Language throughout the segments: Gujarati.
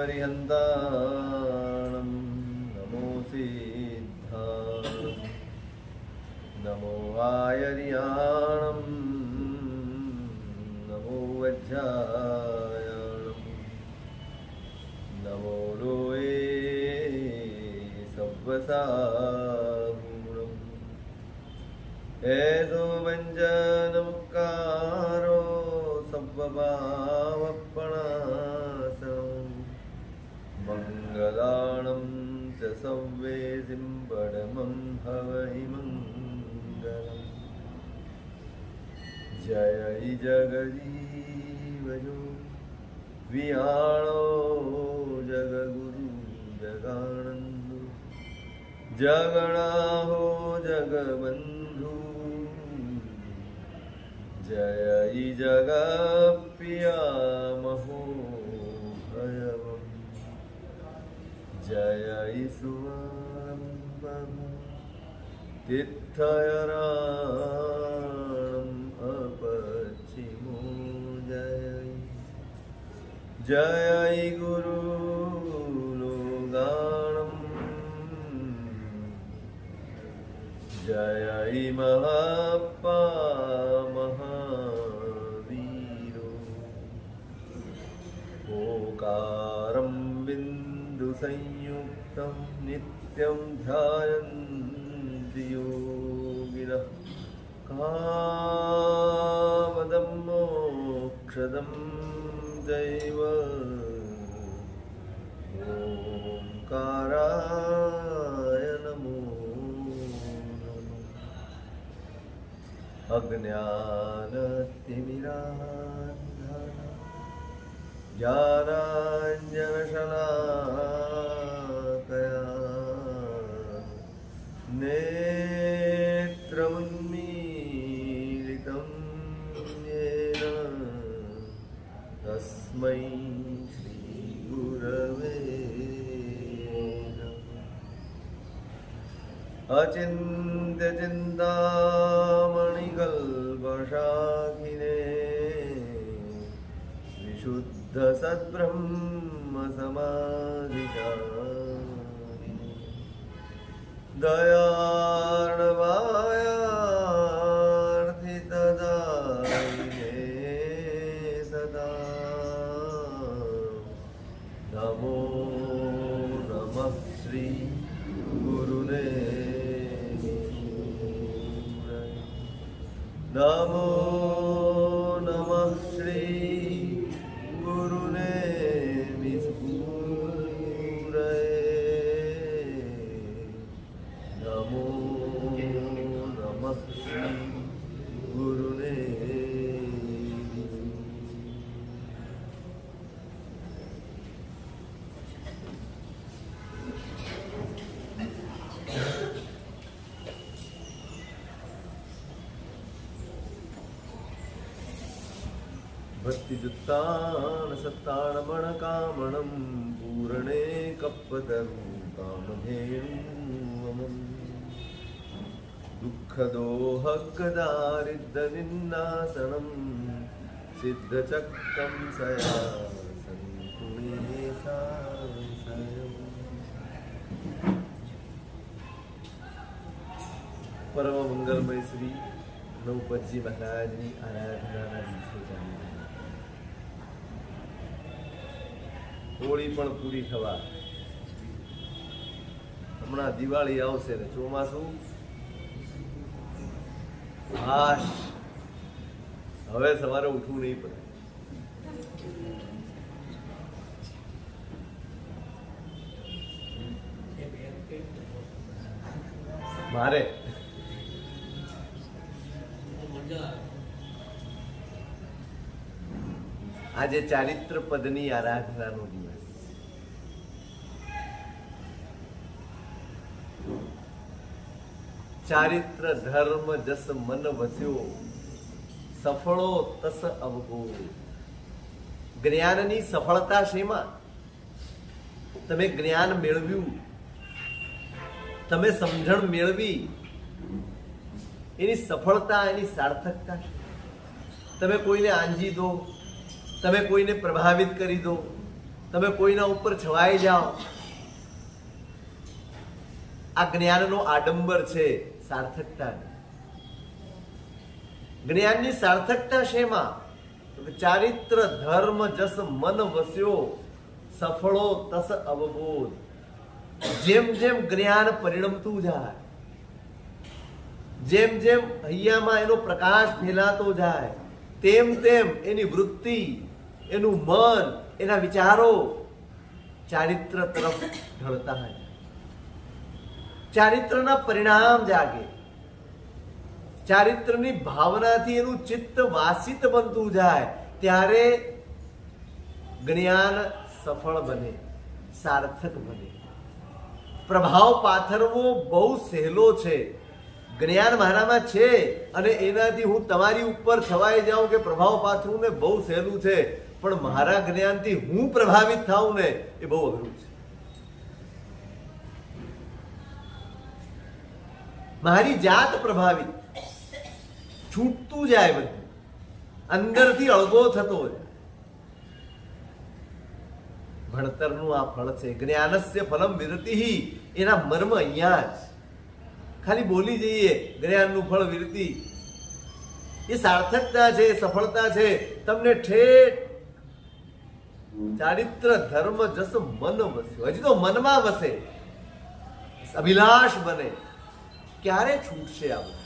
अरिहन्ताणं नमो सिद्धाणं नमो आयर्याणं नमो वज्रायाणं नमो लोये सव्वसागुणम् ऐसो व्यञ्जनमुक्कारो सव्वभावपणासनं मङ्गलाणं च सव्वेसिं परमं हवै मङ्गलम् जय जगजीवजो विहाणो जगगुरु जगानन्दो जगणाहो जगबन्धु जय जगप्रिया महोभयवम् जय सुवरं तीर्थयराणम् अपचिमो जय गुरुलोगाणम् जय महाप्पा महावीरो ओकारं बिन्दुसंयुक्तं नित्यं ध्यायन्ति योगिनः कामदं मोक्षदं दैव ओंकाराय नमो अज्ञानतिमिरान्धः ज्ञानाञ्जनशलाकया नेत्रमुन्मीलितं येन तस्मै श्रीगुरवे अचिन्त्यचिन्तामणिकल्पशाखिने विशुद्धसद्ब्रह्मसमाधिकारिणे दयार्णवायार्थितदायिने सदा नमो नमः श्री गुरुने नमो नमः श्री गुरुने नमो नमः श्री गुरुने भक्तियुक्तान् सत्ताणमणकामणं पूरणे कप्पतरु कामधेनुमम् दुःखदोहकदारिद्रनिन्दासनं सिद्धचक्रं सयासन्कुणे सासयम् परम मंगलमय श्री नवपतजी महाराजની આરાધનાના દિવસો ચાલી રહ્યા. હોળી પણ પૂરી થવા હમણાં દિવાળી આવશે ને ચોમાસું હાશ હવે સવારે ઉઠવું નહીં પડે. મારે આજે ચારિત્ર પદની આરાધનાનો દિવસ. ચારિત્ર ધર્મ જસ મન વસ્યો સફળો તસ અવગો. જ્ઞાનની સફળતા શેમાં? તમે જ્ઞાન મેળવ્યું, તમે સમજણ મેળવી, એની સફળતા, એની સાર્થકતા. તમે કોઈને આંજી દો, તમે કોઈને પ્રભાવિત કરી દો, તમે કોઈના ઉપર છવાઈ જાઓ. આ જ્ઞાનનો આડંબર છે, સાર્થકતા. જ્ઞાનની સાર્થકતા શેમાં? ચારિત્ર ધર્મ જસ મન વસ્યો, સફળો તસ અવબોધ. જેમ જેમ જ્ઞાન પરિણમતું જાય, જેમ જેમ હૈયામાં એનો પ્રકાશ ફેલાતો જાય, તેમ તેમ એની વૃત્તિ, એનું મન, એના વિચારો ચારિત્ર તરફ ઢળતા હોય. ચારિત્રના પરિણામ જાગે, ચારિત્રની ભાવનાથી એનું ચિત્ત વાસિત બનતું જાય, ત્યારે જ્ઞાન સફળ બને, સાર્થક બને. પ્રભાવ પાથરવો બહુ સહેલો છે. જ્ઞાન મારામાં છે અને એનાથી હું તમારી ઉપર છવાઈ જાઉં કે પ્રભાવ પાથરું ને બહુ સહેલું છે, પણ મારા જ્ઞાનથી હું પ્રભાવિત થાઉં ને એ બહુ અઘરું છે. મારી જાત પ્રભાવિત, છૂટતું જાય, બધું અંદરથી અળગો થતો જાય. ભણતરનું આ ફળ છે. જ્ઞાનસ્ય ફલમ વિરતિ. એના મર્મ અહીંયા જ. ખાલી બોલી જઈએ જ્ઞાનનું ફળ વિરતિ, એ સાર્થકતા છે, સફળતા છે. તમને ઠેઠ ચારિત્ર ધર્મ જસ મન વસ્યો. હજી તો મનમાં વસે, અભિલાષ બને. ક્યારે છૂટશે આ બધું?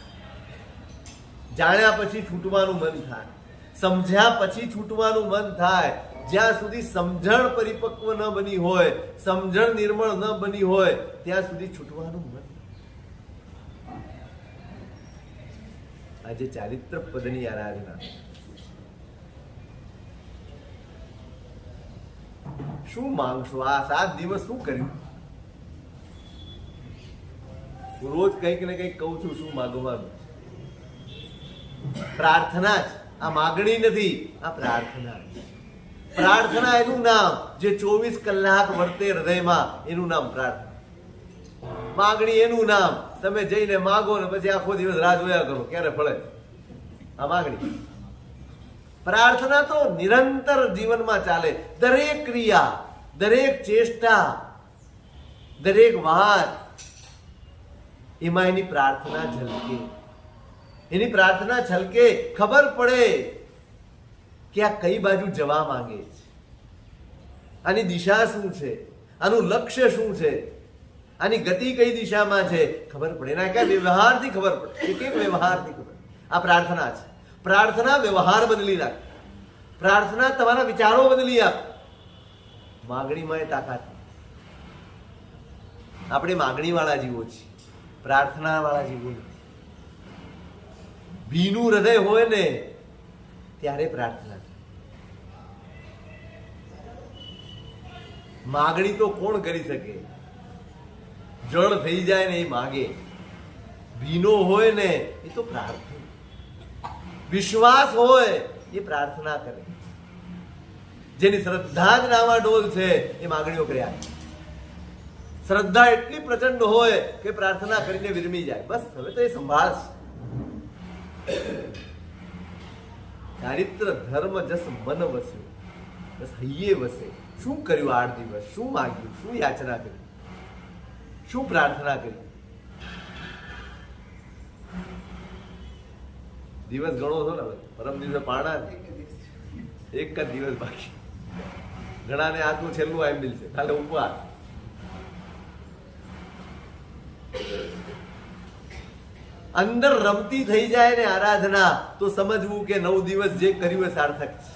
જાણ્યા પછી છૂટવાનું મન થાય, સમજ્યા પછી છૂટવાનું મન થાય. જ્યાં સુધી સમજણ પરિપક્વ ન બની હોય, સમજણ નિર્મળ ન બની હોય, ત્યાં સુધી છૂટવાનું મન. આજે ચારિત્ર પદની આરાધના. શું માંગશો? આ 7 દિવસ શું કર્યું? રોજ કંઈક ને કંઈક કહું છું, શું માગવાનું? પ્રાર્થના જ. આ માગણી નથી, આ પ્રાર્થના. પ્રાર્થના એનું નામ જે 24 કલાક વર્તે હૃદયમાં, એનું નામ પ્રાર્થના. માગણી એનું નામ તમે જઈને માગો ને પછી આખો દિવસ રાહ જોયા કરો ક્યારે ફળે. આ માગણી. પ્રાર્થના તો નિરંતર જીવનમાં ચાલે. દરેક ક્રિયા, દરેક ચેષ્ટા, દરેક વાત, એમાં એની પ્રાર્થના ઝલકે. એની પ્રાર્થના છલકે. ખબર પડે કે આ કઈ બાજુ જવા માંગે છે, આની દિશા શું છે, આનું લક્ષ્ય શું છે, આની ગતિ કઈ દિશામાં છે, ખબર પડે. એના ક્યાં વ્યવહારથી ખબર પડે. એક એક વ્યવહારથી ખબર. આ પ્રાર્થના છે. પ્રાર્થના વ્યવહાર બદલી નાખે. પ્રાર્થના તમારા વિચારો બદલી આપે. માગણીમાં એ તાકાત. આપણે માગણી વાળા જીવો છીએ, પ્રાર્થના વાળા જીવો નથી. ભીનું હૃદય હોય ને ત્યારે પ્રાર્થના. માગણી તો કોણ કરી શકે? જળ થઈ જાય ને એ માગે. ભીનો હોય ને એ તો પ્રાર્થના. વિશ્વાસ હોય એ પ્રાર્થના કરે. જેની શ્રદ્ધા જ નાવાડોલ છે એ માગણીઓ કર્યા. શ્રદ્ધા એટલી પ્રચંડ હોય કે પ્રાર્થના કરીને વિરમી જાય. બસ હવે તો એ સંભાળશે. ચારિત્ર ધર્મ જસ મન વસ્યો. બસ હૈયે વસે. શું કર્યું 8 દિવસ? શું માગ્યું? શું યાચના કરી? શું પ્રાર્થના કરી? દિવસ ગણો છો ને? પરમ દિવસે પાણા, એક જ દિવસ બાકી. ઘણાને આજનું છેલ્લું આઈ મિલશે, કાલે ઉપવાસ. અંદર રમતી થઈ જાય ને આરાધના, તો સમજવું કે 9 દિવસ જે કર્યું એ સાર્થક છે.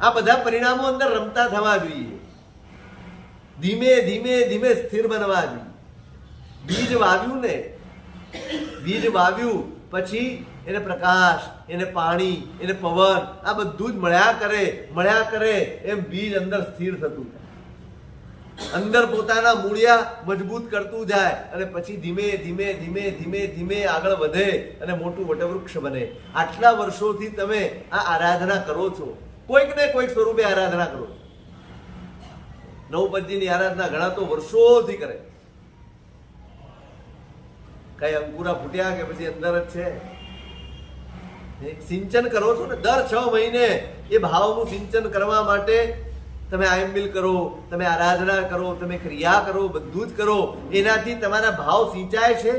આ બધા પરિણામો અંદર રમતા થવા જોઈએ. ધીમે ધીમે ધીમે સ્થિર બનવા જોઈએ. બીજ વાવ્યું ને, બીજ વાવ્યું પછી એને પ્રકાશ, એને પાણી, એને પવન, આ બધું જ મળ્યા કરે એમ બીજ અંદર સ્થિર થતું જાય. અંદર પોતાના મૂળિયા મજબૂત કરતું જાય અને પછી ધીમે ધીમે ધીમે ધીમે ધીમે આગળ વધે અને મોટું વટવૃક્ષ બને. આટલા વર્ષોથી તમે આ આરાધના કરો છો, કોઈક ને કોઈક સ્વરૂપે આરાધના કરો. નવપદજીની આરાધના ઘણા તો વર્ષોથી કરે. કઈ અંકુરા ફૂટ્યા કે પછી અંદર જ છે? સિંચન કરો છો ને દર 6 મહિને. એ ભાવનું સિંચન કરવા માટે તમે આયંબિલ કરો, તમે આરાધના કરો, તમે ક્રિયા કરો, બધું જ કરો, એનાથી તમારા ભાવ સિંચાય છે?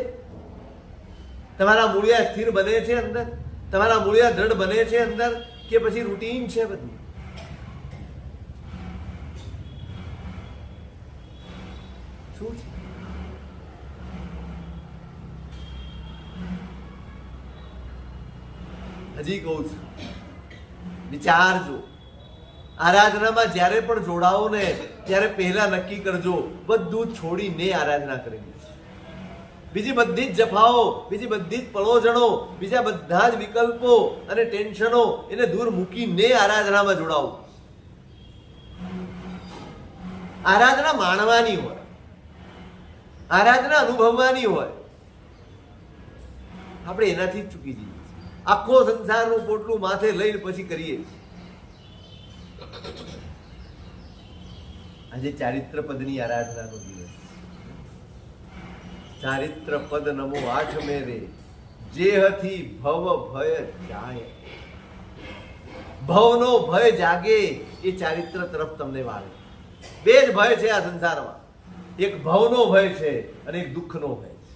તમારા મૂળિયા સ્થિર બને છે અંદર? તમારા મૂળિયા દ્રઢ બને છે અંદર? કે પછી રૂટીન છે બધું? શું છે? હજી કહું છું, વિચારજો. આરાધનામાં જ્યારે પણ જોડાઓ ને ત્યારે પહેલા નક્કી કરજો બધું છોડીને આરાધના કરવી છે. બીજી બધી જ જફાઓ, બીજી બધી જ પળોજણો, બીજા બધા જ વિકલ્પો અને ટેન્શનો એને દૂર મૂકીને આરાધનામાં જોડાવું. આરાધના માણવાની હોય, આરાધના અનુભવવાની હોય. આપણે એનાથી જ ચૂકી જઈએ. આખો સંસારનું પોટલું માથે લઈને પછી કરીએ. આજે ચારિત્ર પદની આરાધનાનો દિવસ. ચારિત્ર પદ નમો આઠ મેરે, જેહથી ભવ ભય જાય. ભવનો ભય જાગે એ ચારિત્ર તરફ તમને વાળે. બે જ ભય છે આ સંસારમાં, એક ભવનો ભય છે અને એક દુઃખનો ભય છે.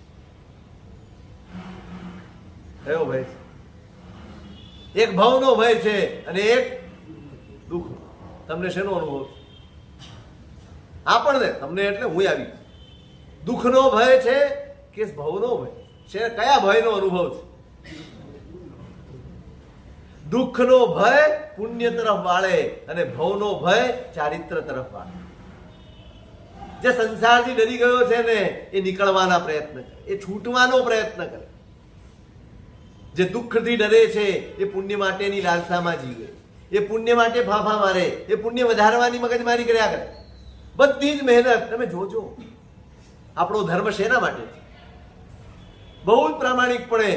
કયો ભય છે? એક ભવનો ભય છે અને એક દુઃખ. તમને શેનો અનુભવ? આપણને, તમને એટલે હું આવી. દુઃખનો ભય છે કે ભવનો ભય છે? કયા ભયનો અનુભવ છે? દુઃખનો ભય પુણ્ય તરફ વાળે અને ભવનો ભય ચારિત્ર તરફ વાળે. જે સંસારથી ડરી ગયો છે ને એ નીકળવાના પ્રયત્ન કરે, એ છૂટવાનો પ્રયત્ન કરે. જે દુઃખથી ડરે છે એ પુણ્ય માટેની લાલસામાં જીવે, એ પુણ્ય માટે ફાંફા મારે, એ પુણ્ય વધારવાની મગજમારી કર્યા કરે. બધી જ મહેનત તમે જોજો. આપણો ધર્મ શેના માટે છે? બહુ જ પ્રામાણિકપણે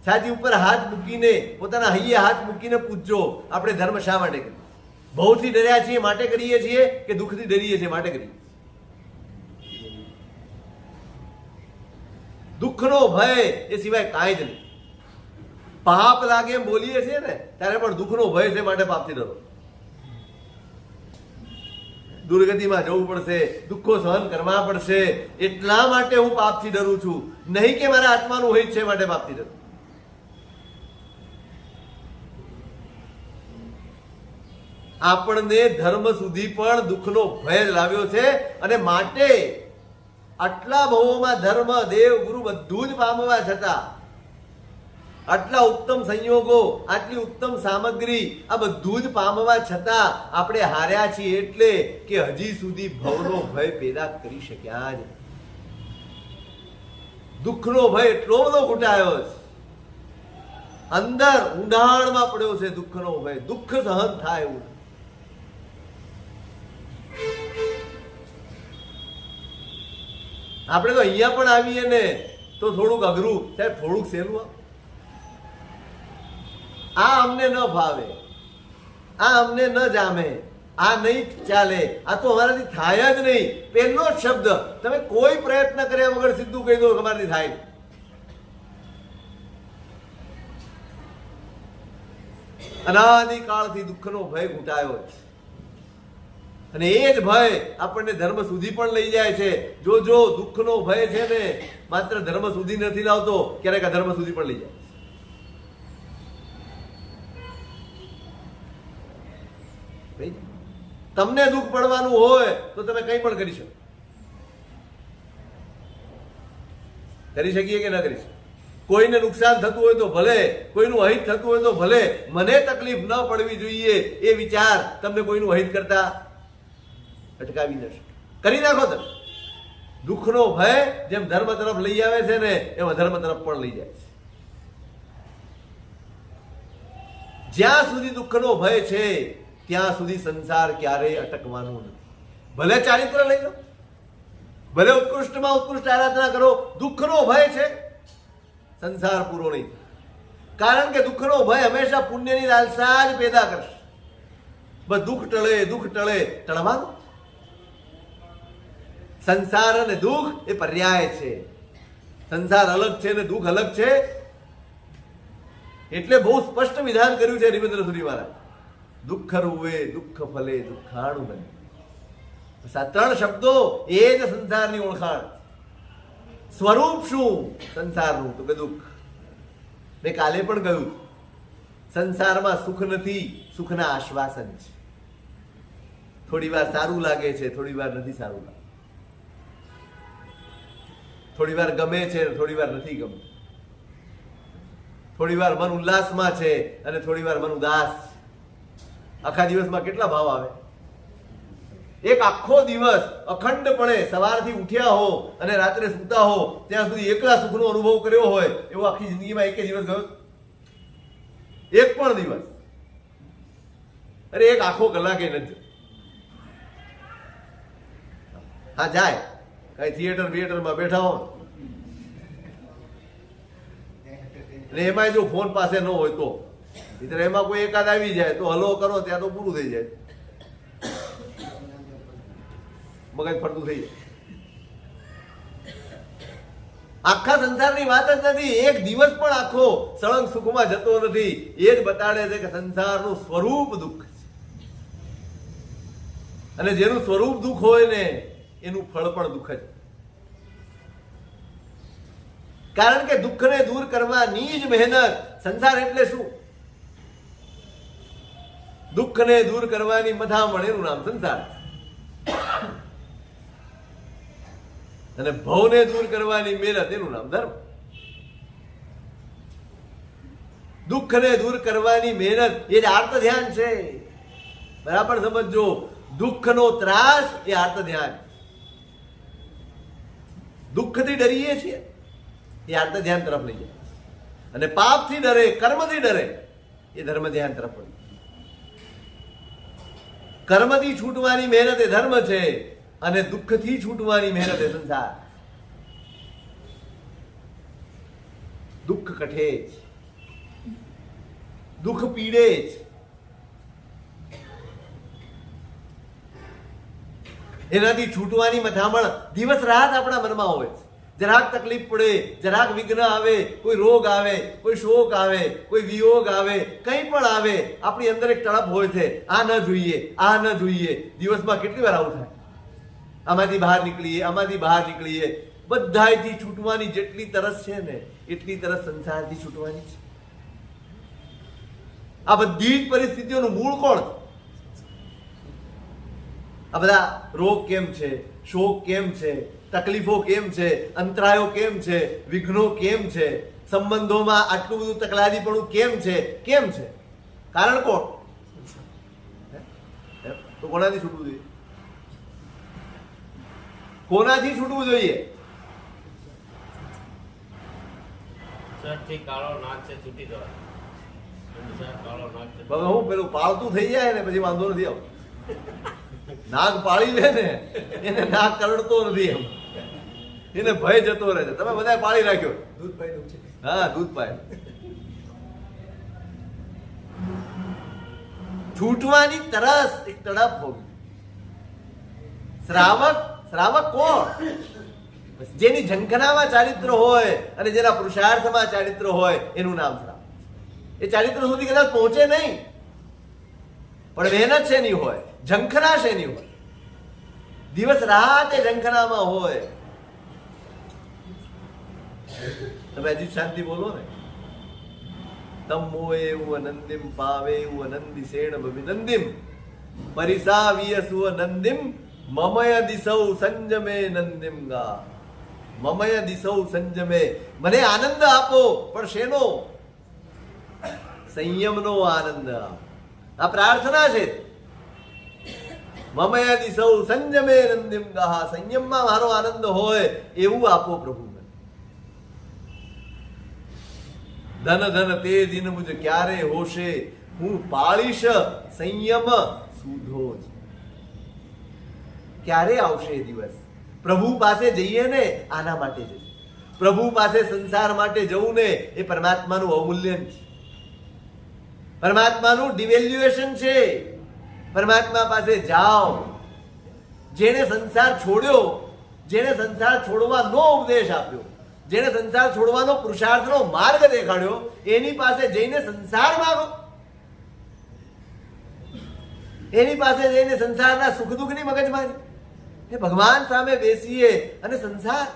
છાતી ઉપર હાથ મૂકીને, પોતાના હૈયે હાથ મૂકીને પૂછજો, આપણે ધર્મ શા માટે કરીએ? ભવથી ડર્યા છીએ માટે કરીએ છીએ કે દુઃખથી ડરીએ છીએ માટે કરીએ? દુઃખનો ભય એ સિવાય કાંઈ જ નહીં. પાપ લાગે એમ બોલીએ છીએ ને ત્યારે પણ દુઃખનો ભય છે માટે પાપથી ડરો. દુર્ગતિમાં જવું પડશે, દુઃખો સહન કરવા પડશે, એટલા માટે હું પાપથી ડરું છું, નહીં કે મારા આત્માનું હિત છે માટે પાપથી ડરું. આપણને ધર્મ સુધી પણ દુઃખનો ભય જ લાવ્યો છે અને માટે આટલા ભવોમાં ધર્મ, દેવ, ગુરુ બધું જ પામવા છતાં, આટલા ઉત્તમ સંયોગો, આટલી ઉત્તમ સામગ્રી, આ બધું જ પામવા છતાં આપણે હાર્યા છીએ એટલે કે હજી સુધી ભવનો ભય પેદા કરી શક્યા જ. દુઃખનો ભય એટલો બધો ઘૂંટાયો છે, અંદર ઊંડાણમાં પડ્યો છે દુઃખનો ભય. દુઃખ સહન થાય એવું. આપણે તો અહીંયા પણ આવીએ ને તો થોડુંક અઘરું સાહેબ, થોડુંક સહેલું. આ અમને ન ભાવે, આ અમને ન જામે, આ નહીં ચાલે, આ તો અમારાથી થાય જ નહીં. પહેલો જ શબ્દ તમે કોઈ પ્રયત્ન કર્યા વગર સીધું કહી દો અમારાથી થાય. અનાદિકાળથી દુઃખનો ભય ઘૂંટાયો છે અને એ જ ભય આપણને ધર્મ સુધી પણ લઈ જાય છે. જો દુઃખનો ભય છે ને માત્ર ધર્મ સુધી નથી લાવતો, ક્યારેક અધર્મ સુધી પણ લઈ જાય. તમને દુઃખ પડવાનું હોય તો તમે કંઈ પણ કરી શકો. કરી શકીએ કે ના કરી શકીએ? કોઈને નુકસાન થતું હોય તો ભલે, કોઈનું અહિત થતું હોય તો ભલે, મને તકલીફ ન પડવી જોઈએ એ વિચાર તમને કોઈનું અહિત કરતા અટકાવી ન શકે. કરી નાખો તમે. દુઃખનો ભય જેમ ધર્મ તરફ લઈ આવે છે ને એમ અધર્મ તરફ પણ લઈ જાય છે. જ્યાં સુધી દુઃખનો ભય છે ત્યાં સુધી સંસાર ક્યારેય અટકવાનું નથી. ભલે ચારિત્ર લઈ લો, ભલે ઉત્કૃષ્ટમાં ઉત્કૃષ્ટ આરાધના કરો, દુઃખનો ભય છે, સંસાર પૂરો નહીં. કારણ કે દુઃખનો ભય હંમેશા પુણ્યની લાલસા જ પેદા કરશે. બસ દુઃખ ટળે, દુઃખ ટળે, ટળવાનું. સંસાર અને દુઃખ એ પર્યાય છે. સંસાર અલગ છે ને દુઃખ અલગ છે. એટલે બહુ સ્પષ્ટ વિધાન કર્યું છે હરિભદ્ર સુરી મહારાજ. દુઃખ રૂવે દુઃખ ફલે દુઃખાણું બને. આ 3 શબ્દો એ જ સંસારની ઓળખાણ. સ્વરૂપ શું સંસારનું? તો કે દુઃખ. મેં કાલે પણ કહ્યું, સંસારમાં સુખ નથી, સુખના આશ્વાસન છે. થોડી વાર સારું લાગે છે, થોડી વાર નથી સારું લાગે, થોડી વાર ગમે છે, થોડી વાર નથી ગમતું, થોડી વાર મન ઉલ્લાસમાં છે અને થોડી વાર મન ઉદાસ. આખા દિવસમાં કેટલા ભાવ આવે? એક આખો દિવસ અખંડપણે સવારથી ઉઠ્યા હો અને રાત્રે સૂતા હો ત્યાં સુધી એકલા સુખનો અનુભવ કર્યો હોય એવો આખી જિંદગીમાં એક દિવસ ગયો? એક પણ દિવસ? અરે એક આખો કલાકે નથી. હા જાય કઈ થિયેટરમાં બેઠા હો અને એમાં જો ફોન પાસે ન હોય તો એમાં કોઈ એકાદ આવી જાય તો હલો કરો, ત્યાં તો પૂરું થઈ જાય, મગજ ફરતું થઈ જાય. આખા સંસારની વાત જ નથી. એક દિવસ પણ આખો સળંગ સુખમાં જતો નથી. એ જ બતાડે છે કે સંસારનું સ્વરૂપ દુઃખ છે અને જેનું સ્વરૂપ દુઃખ હોય ને એનું ફળ પણ દુઃખ જ. કારણ કે દુઃખને દૂર કરવાની જ મહેનત. સંસાર એટલે શું? દુઃખને દૂર કરવાની મથામણ, એનું નામ સંસાર. અને ભવને દૂર કરવાની મહેનત, એનું નામ ધર્મ. દુઃખને દૂર કરવાની મહેનત એ જ આર્ત ધ્યાન છે. બરાબર સમજો. દુઃખનો ત્રાસ એ આર્ત ધ્યાન. દુઃખથી ડરીએ છીએ એ આર્ત ધ્યાન તરફ લઈ જાય, અને પાપથી ડરે, કર્મથી ડરે એ ધર્મ ધ્યાન તરફ લઈ જાય. કર્મથી છૂટવાની મહેનત એ ધર્મ છે અને દુઃખથી છૂટવાની મહેનત એ સંસાર. દુઃખ કઠે જ, દુઃખ પીડે જ. એનાથી છૂટવાની મથામણ દિવસ રાત આપણા મનમાં હોય છે. જરાક તકલીફ પડે, જરાક વિઘ્ન આવે, કોઈ રોગ આવે, કોઈ શોક આવે, કોઈ વિયોગ આવે, કંઈ પણ આવે, આપણી અંદર એક તડપ હોય છે, આ ન જોઈએ, આ ન જોઈએ. દિવસમાં કેટલી વાર આવું થાય? આમાંથી બહાર નીકળીએ, આમાંથી બહાર નીકળીએ. બધાયથી છૂટવાની જેટલી તરસ છે ને એટલી તરસ સંસારથી છૂટવાની છે. આ બધી જ પરિસ્થિતિઓનું મૂળ કોણ? આ બધા રોગ કેમ છે, શોક કેમ છે, તકલીફો કેમ છે, અંતરાયો કેમ છે, વિઘ્નો કેમ છે, સંબંધોમાં આટલું બધું તકલાદીપણું કેમ છે? કેમ છે? કારણ કોણ? તો કોનાથી છૂટવું જોઈએ? કોનાથી છૂટવું જોઈએ? હું પેલું પાળતું થઈ જાય ને પછી વાંધો નથી આવતો. નાગ પાળી લે ને એને નાગ કરડતો નથી, એમ એને ભય જતો રહે છે. તમે બધા પાળી રાખ્યો, દૂધ પાય. હા, દૂધ પાય. છૂટવાની તરસ, એક તડપ હોવી. શ્રાવક કોણ? જેની ઝંખનામાં ચારિત્ર હોય અને જેના પુરુષાર્થમાં ચારિત્ર હોય એનું નામ શ્રાવક. એ ચારિત્ર સુધી કદાચ પહોંચે નહીં પણ મહેનત શેની હોય, ઝંખના શેની હોય, દિવસ રાત એ ઝંખનામાં હોય. તમે હજી શાંતિ બોલો ને. તમો એવું અનંદિમ પાવે એવું અનંદી શેણ વિનંદિમ પરિસાવિયસુ અનંદિમ મમય દિસૌ સંજમે નંદિમ ગા. મમય દિસૌ સંજમે, મને આનંદ આપો, પણ શેનો? સંયમનો આનંદ. આ પ્રાર્થના છે. મમય દિસૌ સંજમે નંદિમ ગા. સંયમમાં મારો આનંદ હોય એવું આપો પ્રભુ. ધન ધન તે દિન મુજ ક્યારે હોશે, હું પાળીશ સંયમ સુધો જ. ક્યારે આવશે એ દિવસ? પ્રભુ પાસે જઈએ ને આના માટે જઈએ. પ્રભુ પાસે સંસાર માટે જવું ને એ પરમાત્માનું અવમૂલ્યન છે, પરમાત્માનું ડિવેલ્યુએશન છે. પરમાત્મા પાસે જાઓ. જેને સંસાર છોડ્યો, જેને સંસાર છોડવાનો ઉપદેશ આપ્યો, જેને સંસાર છોડવાનો પુરુષાર્થનો માર્ગ દેખાડ્યો, એની પાસે જઈને સંસાર માંગો. એની પાસે જઈને સંસારના સુખ દુઃખની મગજમારી. એ ભગવાન સામે બેસીએ અને સંસાર,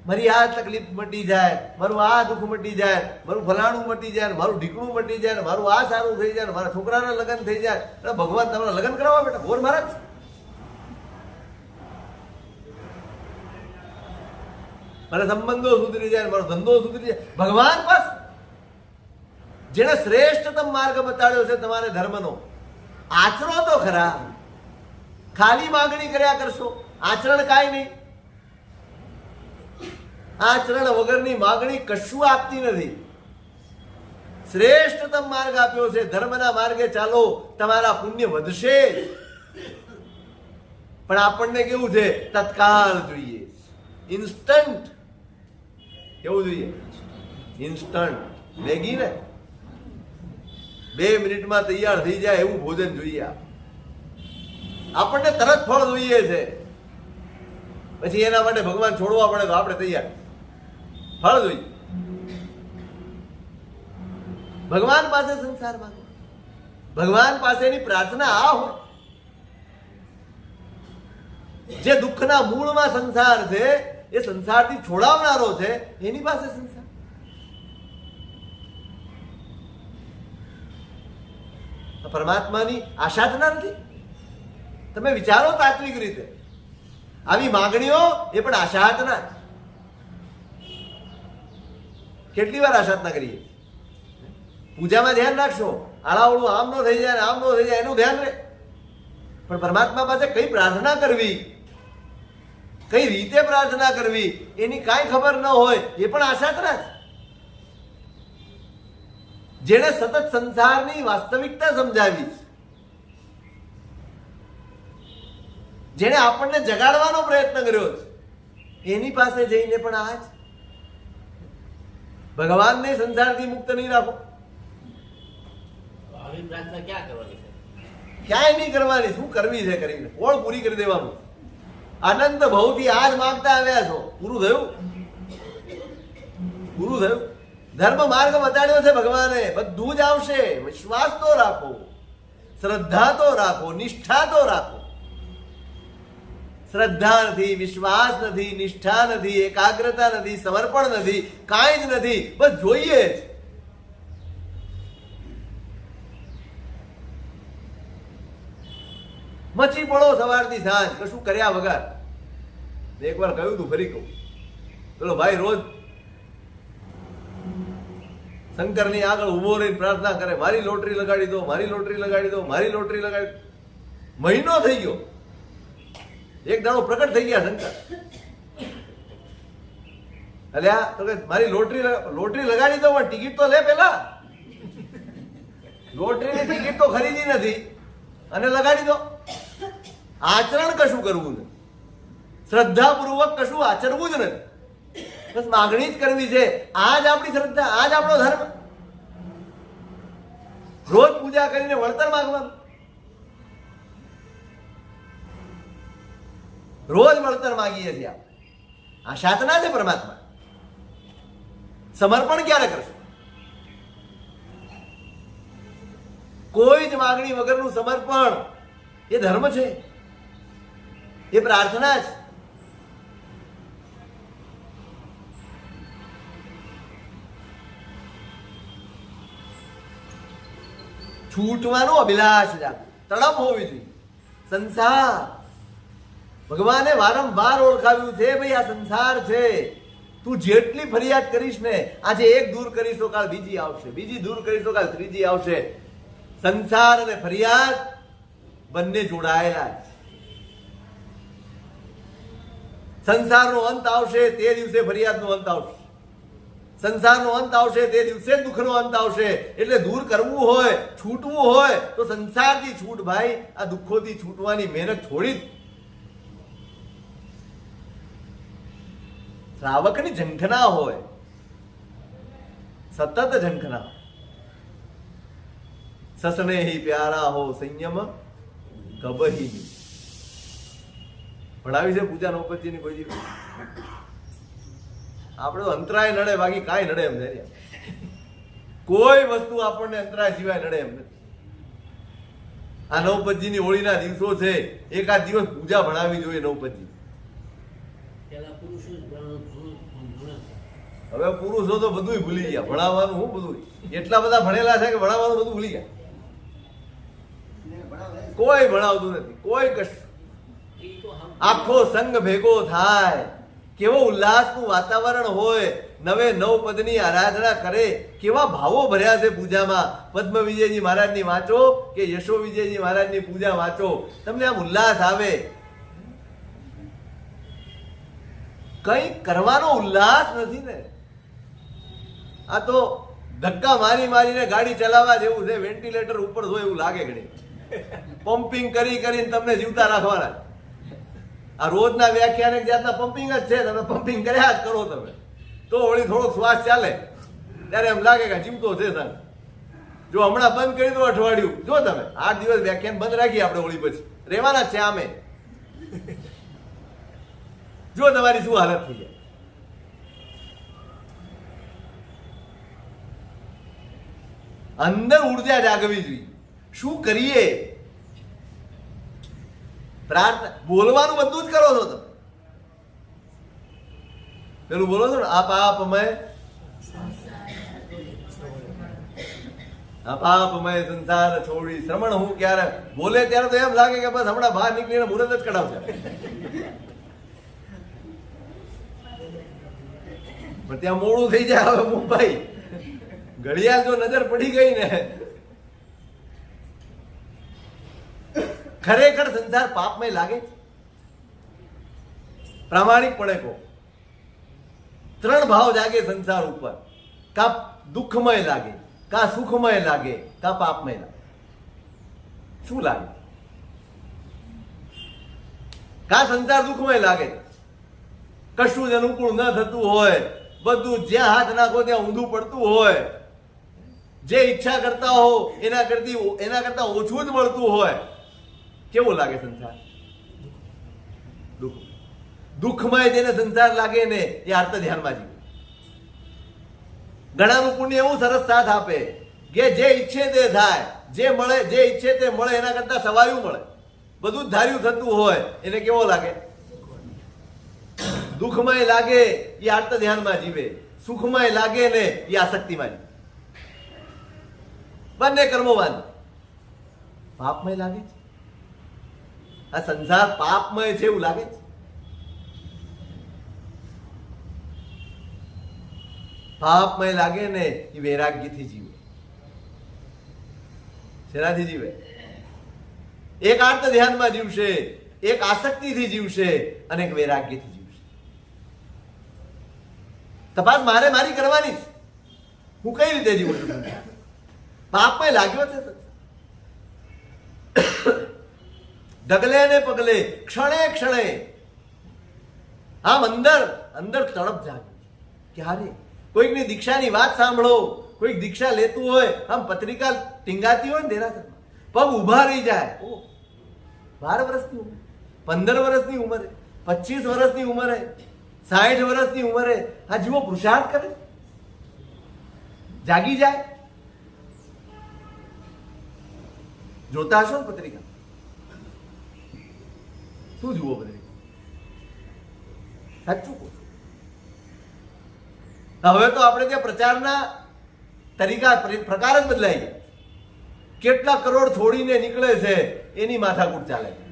મારી આ તકલીફ મટી જાય, મારું આ દુઃખ મટી જાય, મારું ફલાણું મટી જાય, મારું ઢીકણું મટી જાય, મારું આ સારું થઈ જાય, મારા છોકરાના લગ્ન થઈ જાય. અરે ભગવાન તમારા લગ્ન કરાવવા બેટા, ગોર મહારાજ. મારા સંબંધો સુધરી જાય, મારો ધંધો સુધરી જાય. ભગવાન બસ જેને શ્રેષ્ઠતમ માર્ગ બતાડ્યો છે તમારે ધર્મનો, આચરો તો ખરા. ખાલી માગણી કર્યા કરશો, આચરણ કાંઈ નહીં. આચરણ વગરની માગણી કશું આપતી નથી. શ્રેષ્ઠતમ માર્ગ આપ્યો છે, ધર્મના માર્ગે ચાલો, તમારા પુણ્ય વધશે. પણ આપણને કેવું છે, તત્કાળ જોઈએ, ઇન્સ્ટન્ટ. કેવું જોઈએ? ઇન્સ્ટન્ટ. મેગી ને 2 મિનિટમાં તૈયાર થઈ જાય એવું ભોજન જોઈએ. આપણને તરત ફળ જોઈએ છે. પછી એના માટે ભગવાન છોડવા પડે તો આપણે તૈયાર. ફળ જોઈએ. ભગવાન પાસે સંસાર માંગો, ભગવાન પાસેની પ્રાર્થના આ હોય. જે દુઃખના મૂળમાં સંસાર છે, એ સંસારથી છોડાવનારો છે, એની પાસે સંસાર. પરમાત્માની આશા જ નથી. તમે વિચારો તાત્વિક રીતે, આવી માગણીઓ એ પણ આશાતના. કેટલી વાર આશાતના કરીએ? પૂજામાં ધ્યાન રાખશો, આળાવળું આમ નો થઈ જાય, આમ નો થઈ જાય, એનું ધ્યાન રહે. પણ પરમાત્મા પાસે કઈ પ્રાર્થના કરવી, કઈ રીતે પ્રાર્થના કરવી, એની કાંઈ ખબર ન હોય, એ પણ આશાતના જ. જેને સતત સંસારની વાસ્તવિકતા સમજાવી, જેને આપણને જગાડવાનો પ્રયત્ન કર્યો છે, એની પાસે જઈને પણ આ જ. ભગવાનને સંસારથી મુક્ત નહીં રાખો. આવી પ્રાર્થના ક્યાં કરવાની છે? ક્યાંય નહીં કરવાની. શું કરવી છે કરીને કોળ પૂરી કરી દેવાનું. અનંત ભવથી આ જ માંગતા આવ્યા છો. પૂરું થયું? પૂરું થયું. ધર્મ માર્ગ બતાડ્યો છે ભગવાને, બધું જ આવશે. વિશ્વાસ તો રાખો, શ્રદ્ધા તો રાખો, નિષ્ઠા તો રાખો. શ્રદ્ધા નથી, વિશ્વાસ નથી, નિષ્ઠા નથી, એકાગ્રતા નથી, સમર્પણ નથી, કાંઈ જ નથી. બસ જોઈએ જ. મચી પડો સવારથી સાંજ કશું કર્યા વગર. એકવાર કહ્યું તું, ફરી કહું. પેલો ભાઈ રોજ શંકરની આગળ ઉભો રહીને પ્રાર્થના કરે, મારી લોટરી લગાડી દો, મારી લોટરી લગાડી દો, મારી લોટરી લગાડી. મહિનો થઈ ગયો. એક દાડો પ્રગટ થઈ ગયા શંકર. અલ્યા તો કે મારી લોટરી લગાડી દો, પણ ટિકિટ તો લે પેલા. લોટરીની ટિકિટ તો ખરીદી નથી અને લગાડી દો. આચરણ કશું કરવું નથી, શ્રદ્ધાપૂર્વક કશું આચરવું જ નથી. બસ માગણી જ કરવી છે. આ જ આપણી શ્રદ્ધા, આ જ આપણો ધર્મ. રોજ પૂજા કરીને વળતર માંગવાનું, રોજ વળતર માંગીએ છીએ આપણે. આ સાધના છે પરમાત્મા. સમર્પણ ક્યારે કરશું? કોઈ જ માગણી વગરનું સમર્પણ એ ધર્મ છે, એ પ્રાર્થના છે. છૂટવાનો અભિલાષ જાગે, તડપ હોવી જોઈએ. સંસાર ભગવાને વારંવાર ઓળખાવ્યું છે, ભાઈ આ સંસાર છે. તું જેટલી ફરિયાદ કરીશ ને, આજે એક દૂર કરીશ તો કાલ બીજી આવશે, બીજી દૂર કરીશ તો કાલ ત્રીજી આવશે. સંસાર અને ફરિયાદ બંને જોડાયેલા છે. સંસારનો અંત આવશે તે દિવસે ફરિયાદનો અંત આવશે. સંસારનો અંત આવશે તે દિવસે દુઃખનો અંત આવશે. એટલે દૂર કરવું હોય, છૂટવું હોય તો સંસારથી છૂટ ભાઈ. આ દુઃખોથી છૂટવાની મહેનત છોડી. શ્રાવકની ઝંખના હોય, સતત ઝંખના. સસને હી પ્યારા હો સંયમ કબહી. ભણાવી છે પૂજા નૌપતજીની કોઈ દિવસ? આપણે તો અંતરાય નડે, બાકી કાંઈ નડે એમ નથી. કોઈ વસ્તુ આપણને અંતરાય સિવાય નડે એમ નથી. આ નવપતજીની હોળીના દિવસો છે, એકાદ દિવસ પૂજા ભણાવવી જોઈએ નવપતજી. હવે પુરુષો તો બધું ભૂલી ગયા, ભણાવવાનું હું બધું એટલા બધા ભણેલા છે કે ભણાવવાનું બધું ભૂલી ગયા. કોઈ ભણાવતું નથી, કોઈ કશું. આખો સંઘ ભેગો થાય, કેવો ઉલ્લાસનું વાતાવરણ હોય, નવે નવ પદની આરાધના કરે, કેવા ભાવો ભર્યા છે પૂજામાં. પદ્મ વિજયજી મહારાજની વાંચો કે યશો વિજયજી મહારાજની પૂજા વાંચો, તમને આમ ઉલ્લાસ આવે. કઈ કરવાનો ઉલ્લાસ નથી ને. આ તો ધક્કા મારી મારીને ગાડી ચલાવવા જેવું છે, વેન્ટિલેટર ઉપર હોય એવું લાગે. ઘણી પમ્પિંગ કરી કરીને તમને જીવતા રાખવાના. આ રોજના વ્યાખ્યાન એક જાતના પમ્પિંગ જ છે, તમે પમ્પિંગ કર્યા જ કરો. તમે તો વળી થોડોક શ્વાસ ચાલે ત્યારે એમ લાગે કે જીવતો છે તમે. જો હમણાં બંધ કરી દો અઠવાડિયું, જો તમે 8 દિવસ વ્યાખ્યાન બંધ રાખીએ આપણે હોળી પછી, રહેવાના છે આમે. જો તમારી શું હાલત થઈ જાય. અંદર ઉર્જા જાગવી જોઈએ. શું કરીએ? પ્રાર્થના, બોલવાનું બધું જ કરો છો તમે. પેલું બોલો છો ને, પાપમય સંસાર છોડી શ્રમણ હું ક્યારે. બોલે ત્યારે તો એમ લાગે કે બસ હમણાં બહાર નીકળીને મુહૂર્ત જ કઢાવશે. પણ ત્યાં મોડું થઈ જાય. હવે મુંબઈ ઘડિયાળ જો નજર પડી ગઈ ને, ખરેખર સંસાર પાપમય લાગે. પ્રામાણિક પડે કહો, 3 ભાવ જાગે સંસાર ઉપર. કા દુઃખમય લાગે, કા સુખમય લાગે, કા પાપમય લાગે. શું લાગે? કા સંસાર દુઃખમય લાગે, કશું જ અનુકૂળ ન થતું હોય, બધું જ્યાં હાથ નાખો ત્યાં ઊંધું પડતું હોય, જે ઈચ્છા કરતા હો એના કરતા ઓછું જ મળતું હોય. કેવો લાગે સંસાર? દુઃખમય જેને સંસાર લાગે ને એ આર્ત ધ્યાનમાં જીવે. ઘણાનું પુણ્ય એવું સરસ સાથ આપે કે જે ઈચ્છે તે થાય, જે મળે, જે ઈચ્છે તે મળે, એના કરતા સવાયું મળે, બધું જ ધાર્યું થતું હોય. એને કેવો લાગે? દુઃખમય લાગે એ આર્ત ધ્યાનમાં જીવે, સુખમય લાગે ને એ આસક્તિમાં જીવે. બંને કર્મોવાન. પાપમય લાગે છે. આ સંસાર પાપમય છે એવું લાગે છે. પાપમય લાગે ને એ વૈરાગ્યથી જીવે. શેનાથી જીવે? એક આર્ત ધ્યાનમાં જીવશે, એક આસક્તિથી જીવશે અને એક વૈરાગ્યથી જીવશે. તપાસ મારે મારી કરવાની છે. હું કઈ રીતે જીવું છું? પાપમય લાગ્યો છે. ડગલે ને પગલે, ક્ષણે ક્ષણે આમ અંદર અંદર તડપ જાગે. ક્યારે? કોઈકની દીક્ષાની વાત સાંભળો, કોઈક દીક્ષા લેતું હોય, આમ પત્રિકા ટીંગાતી હોય ને દેરાસરમાં, પગ ઉભા રહી જાય. 12 વર્ષની ઉંમરે, 15 વર્ષની ઉંમરે, 25 વર્ષની ઉંમરે, 60 વર્ષની ઉંમરે આ જીવો પુરુષાર્થ કરે, જાગી જાય. જોતા હશો ને પત્રિકા? શું જુઓ પત્રિકા? સાચું કહું. હવે તો આપણે ત્યાં પ્રચારના તરીકા પ્રકાર જ બદલાઈ ગયા. કેટલા કરોડ છોડીને નીકળે છે એની માથાકૂટ ચાલે છે.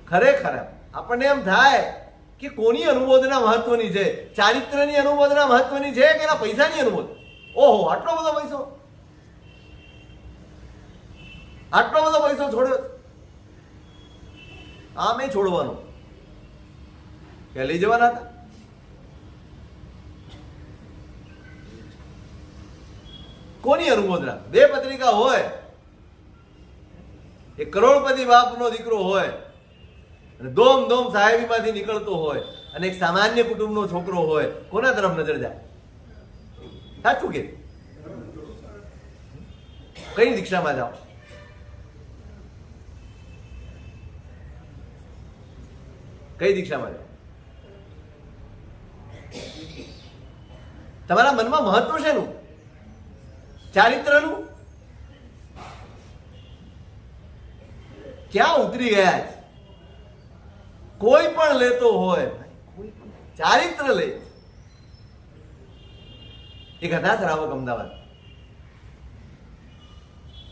ખરેખર આપણને એમ થાય કે કોની અનુમોદના મહત્વની છે? ચારિત્રની અનુમોદના મહત્વની છે કે એના પૈસાની અનુમોદના? ઓહો, આટલો બધો પૈસો, આટલો બધો પૈસો છોડ્યો. આમે છોડવાનો કે લઈ જવાના હતા? કોની અનુમોદના? 2 પત્રિકા હોય, એક કરોડપતિ બાપનો દીકરો હોય અને દોમ દોમ સાહેબીમાંથી નીકળતો હોય, અને એક સામાન્ય કુટુંબનો છોકરો હોય, કોના તરફ નજર જાય? સાચું કે? કઈ દીક્ષામાં જાઓ? કઈ દીક્ષામાં જાઓ? તમારા મનમાં મહત્વ શેનું? ચારિત્રનું ક્યાં ઉતરી ગયા છે? કોઈ પણ લેતો હોય, કોઈ પણ ચારિત્ર લે. એક હતા શ્રાવક અમદાવાદ,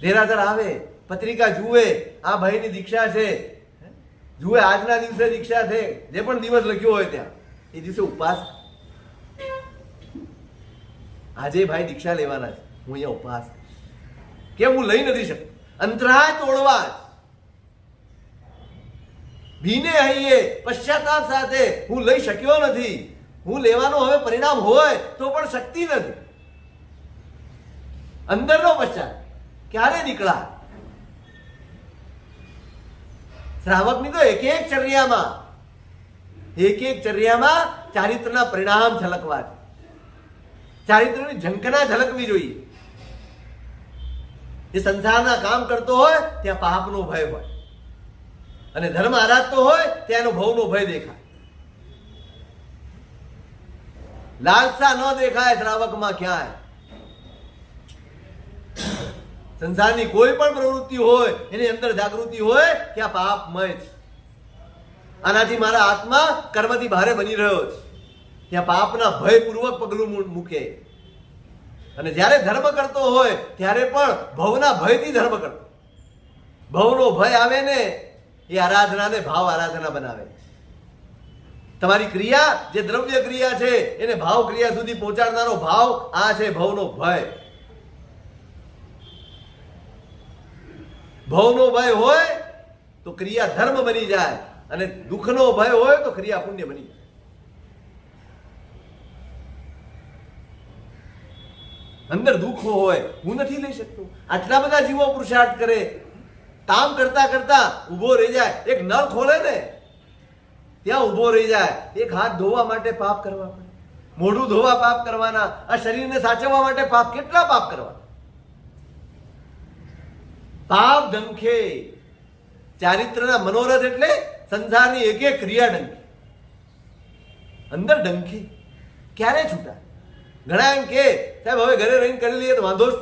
દેરાસર આવે, પત્રિકા જુએ, આ ભાઈની દીક્ષા છે, જુએ આજના દિવસે દીક્ષા છે, જે પણ દિવસ લખ્યો હોય ત્યાં એ દિવસે ઉપવાસ. આજે ભાઈ દીક્ષા લેવાના છે, હું અહીંયા ઉપવાસ કેમ? હું લઈ નથી શકતો, અંતરાય તોડવા જ. ભીને હૈયે પશ્ચાતાપ સાથે હું લઈ શક્યો નથી. હું લેવાનું હવે પરિણામ હોય તો પણ શક્તિ નથી. અંદરનો પશ્ચાત ક્યારે નીકળા? શ્રાવકની તો એક એક ચર્યામાં ચારિત્રના પરિણામ ઝલકવા, ચારિત્રની ઝંખના ઝલકવી જોઈએ. એ સંસારના કામ કરતો હોય ત્યાં પાપનો ભય હોય, અને ધર્મ આરાધતો હોય ત્યાં એનો ભવનો ભય દેખાય. લાલસા ન દેખાય શ્રાવકમાં ક્યાંય. સંસારની કોઈ પણ પ્રવૃત્તિ હોય એની અંદર જાગૃતિ હોય કે આ પાપમય છે, આનાથી મારા આત્મા કર્મથી ભારે બની રહ્યો છે, ત્યાં પાપના ભયપૂર્વક પગલું મૂકે. અને જ્યારે ધર્મ કરતો હોય ત્યારે પણ ભવના ભયથી ધર્મ કરતો. ભવનો ભય આવે ને એ આરાધનાને ભાવ આરાધના બનાવે. તમારી ક્રિયા જે દ્રવ્ય ક્રિયા છે એને ભાવ ક્રિયા સુધી પહોંચાડનારો ભાવ આ છે ભવનો ભય. ભવનો ભય હોય તો ક્રિયા ધર્મ બની જાય, અને દુઃખનો ભય હોય તો ક્રિયા પુણ્ય બની જાય. અંદર દુઃખ હોય, હું નથી લઈ શકતો. આટલા બધા જીવો પુરુષાર્થ કરે, કામ કરતા કરતા ઉભો રહી જાય. એક નળ ખોલે ને ત્યાં ઉભો રહી જાય. એક હાથ ધોવા માટે પાપ કરવા પડે, મોઢું ધોવા પાપ કરવાના, આ શરીરને સાચવવા માટે પાપ, કેટલા પાપ કરવા. પાપ ડંખે. ચારિત્રના મનોરથ એટલે સંસારની એક એક ક્રિયા ડંખે, અંદર ડંખે. ક્યારે છૂટા? ઘણા એમ કે સાહેબ હવે ઘરે રહીને કરી લઈએ તો વાંધો જ,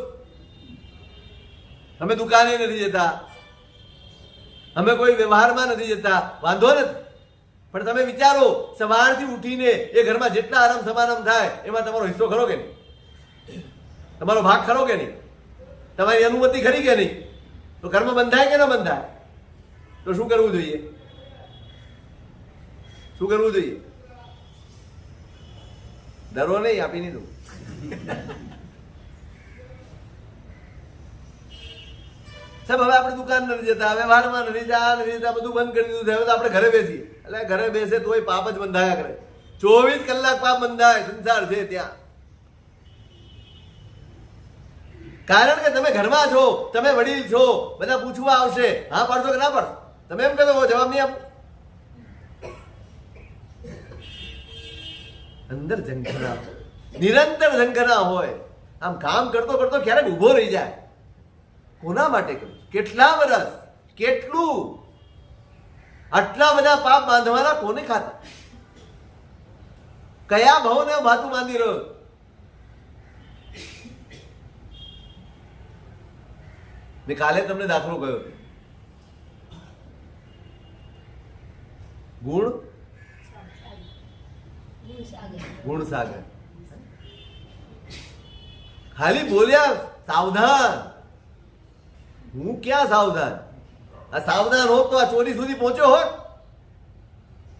અમે દુકાને નથી જતા, અમે કોઈ વ્યવહારમાં નથી જતા, વાંધો નથી. પણ તમે વિચારો, સવારથી ઉઠીને એ ઘરમાં જેટલા આરામ સમારામ થાય એમાં તમારો હિસ્સો ખરો કે નહીં? તમારો ભાગ ખરો કે નહીં? તમારી અનુમતિ ખરી કે નહીં? તો કર્મ બંધાય કે ન બંધાય? તો શું કરવું જોઈએ? શું કરવું જોઈએ? ડરો નહીં, આપી નહીં દઉં. સાહેબ હવે આપણે દુકાન નથી જતા, વ્યવહારમાં નથી જતા, નથી જતા, બધું બંધ કરી દીધું છે, હવે તો આપણે ઘરે બેસીએ. એટલે ઘરે બેસે તોય પાપ જ બંધાયા કરે. 24 કલાક પાપ બંધાય. સંસાર છે ત્યાં. કારણ કે તમે ઘરમાં છો, તમે વડીલ છો, બધા પૂછવા આવશે, હા પાડશો કે ના પાડશો? તમે એમ કહો જવાબ નહીં આપો. અંદર ઝંખના, નિરંતર ઝંખના હોય. આમ કામ કરતો કરતો ક્યારેક ઉભો રહી જાય. કોના માટે કર્યું? કેટલા વર્ષ, કેટલું? આટલા બધા પાપ બાંધવાના કોને ખાતા? કયા ભાવને ભાતું બાંધી રહ્યો? મેં કાલે તમને દાખલો કહ્યો, ગુણ સાગર. ખાલી બોલ્યા સાવધાન. હું ક્યાં સાવધાન? આ સાવધાન હોત તો આ ચોરી સુધી પહોંચ્યો હોત,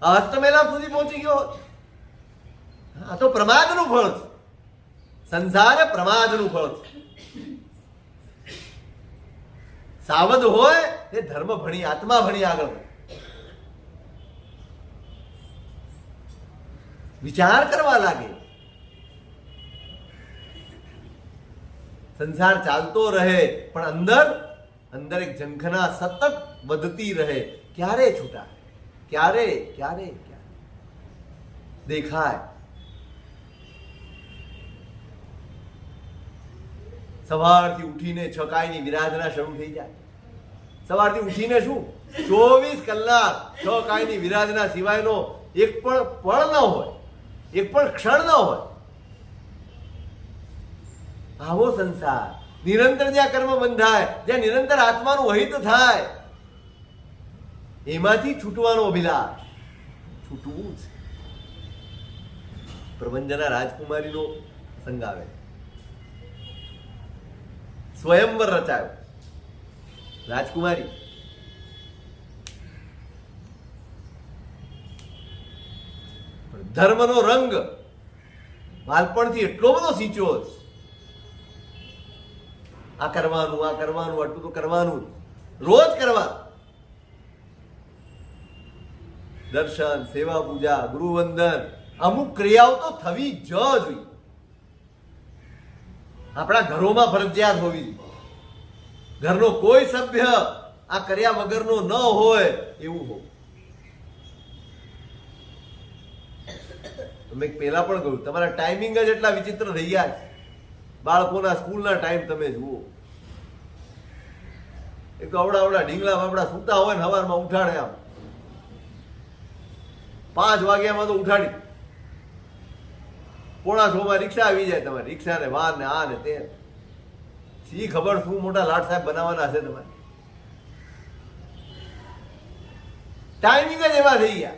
આ હસ્તમેલાપ સુધી પહોંચી ગયો હોત. આ તો પ્રમાદનું ફળ છે. સંસાર પ્રમાદનું ફળ છે. સાવધ હોય એ ધર્મ ભણી, આત્મા ભણી આગળ વિચાર કરવા લાગે. સંસાર ચાલતો રહે પણ અંદર એક ઝંખના સતત વધતી રહે. ક્યારે છૂટા? ક્યારે ક્યારે ક્યારે દેખાય? સવારથી ઉઠીને છકાઈની વિરાધના શરૂ થઈ જાય. સવારથી ઉઠીને શું 24 કલાક છકાઈની વિરાધના સિવાયનો એક પણ પળ ન હોય, એક પણ ક્ષણ ન હોય. આવો સંસાર નિરંતર જ્યાં કર્મ બંધાય, જ્યાં નિરંતર આત્માનું હિત થાય, એમાંથી છૂટવાનો અભિલાષ, છૂટવું છે. પ્રભંજના રાજકુમારીનો સંગ આવે, સ્વયંવર રચાયો, રાજકુમારી ધર્મનો રંગ બાળપણથી એટલો બધો સિંચ્યો છે. આ કરવાનું, આ કરવાનું, આટલું તો કરવાનું, રોજ કરવાનું. દર્શન, સેવા પૂજા, ગુરુવંદન, અમુક ક્રિયાઓ તો થવી જ જોઈએ. આપણા ઘરોમાં ફરજિયાત હોવી જોઈએ. ઘરનો કોઈ સભ્ય આ કર્યા વગરનો ન હોય એવું હોય. મેં પહેલા પણ કહ્યું, તમારા ટાઈમિંગ જ એટલા વિચિત્ર રહી ગયા છે. બાળકોના સ્કૂલના ટાઈમ તમે જુઓ, એક તો અવડા ઢીંગલા બાપડા સૂતા હોય ને સવારમાં ઉઠાડે, આમ 5 વાગ્યામાં તો ઉઠાડી, 5:45 રિક્ષા આવી જાય. તમારી રિક્ષા ને વાન ને આ ને તે, શી ખબર શું મોટા લાટ સાહેબ બનાવવાના છે તમારે. ટાઈમિંગ જ એવા થઈ ગયા.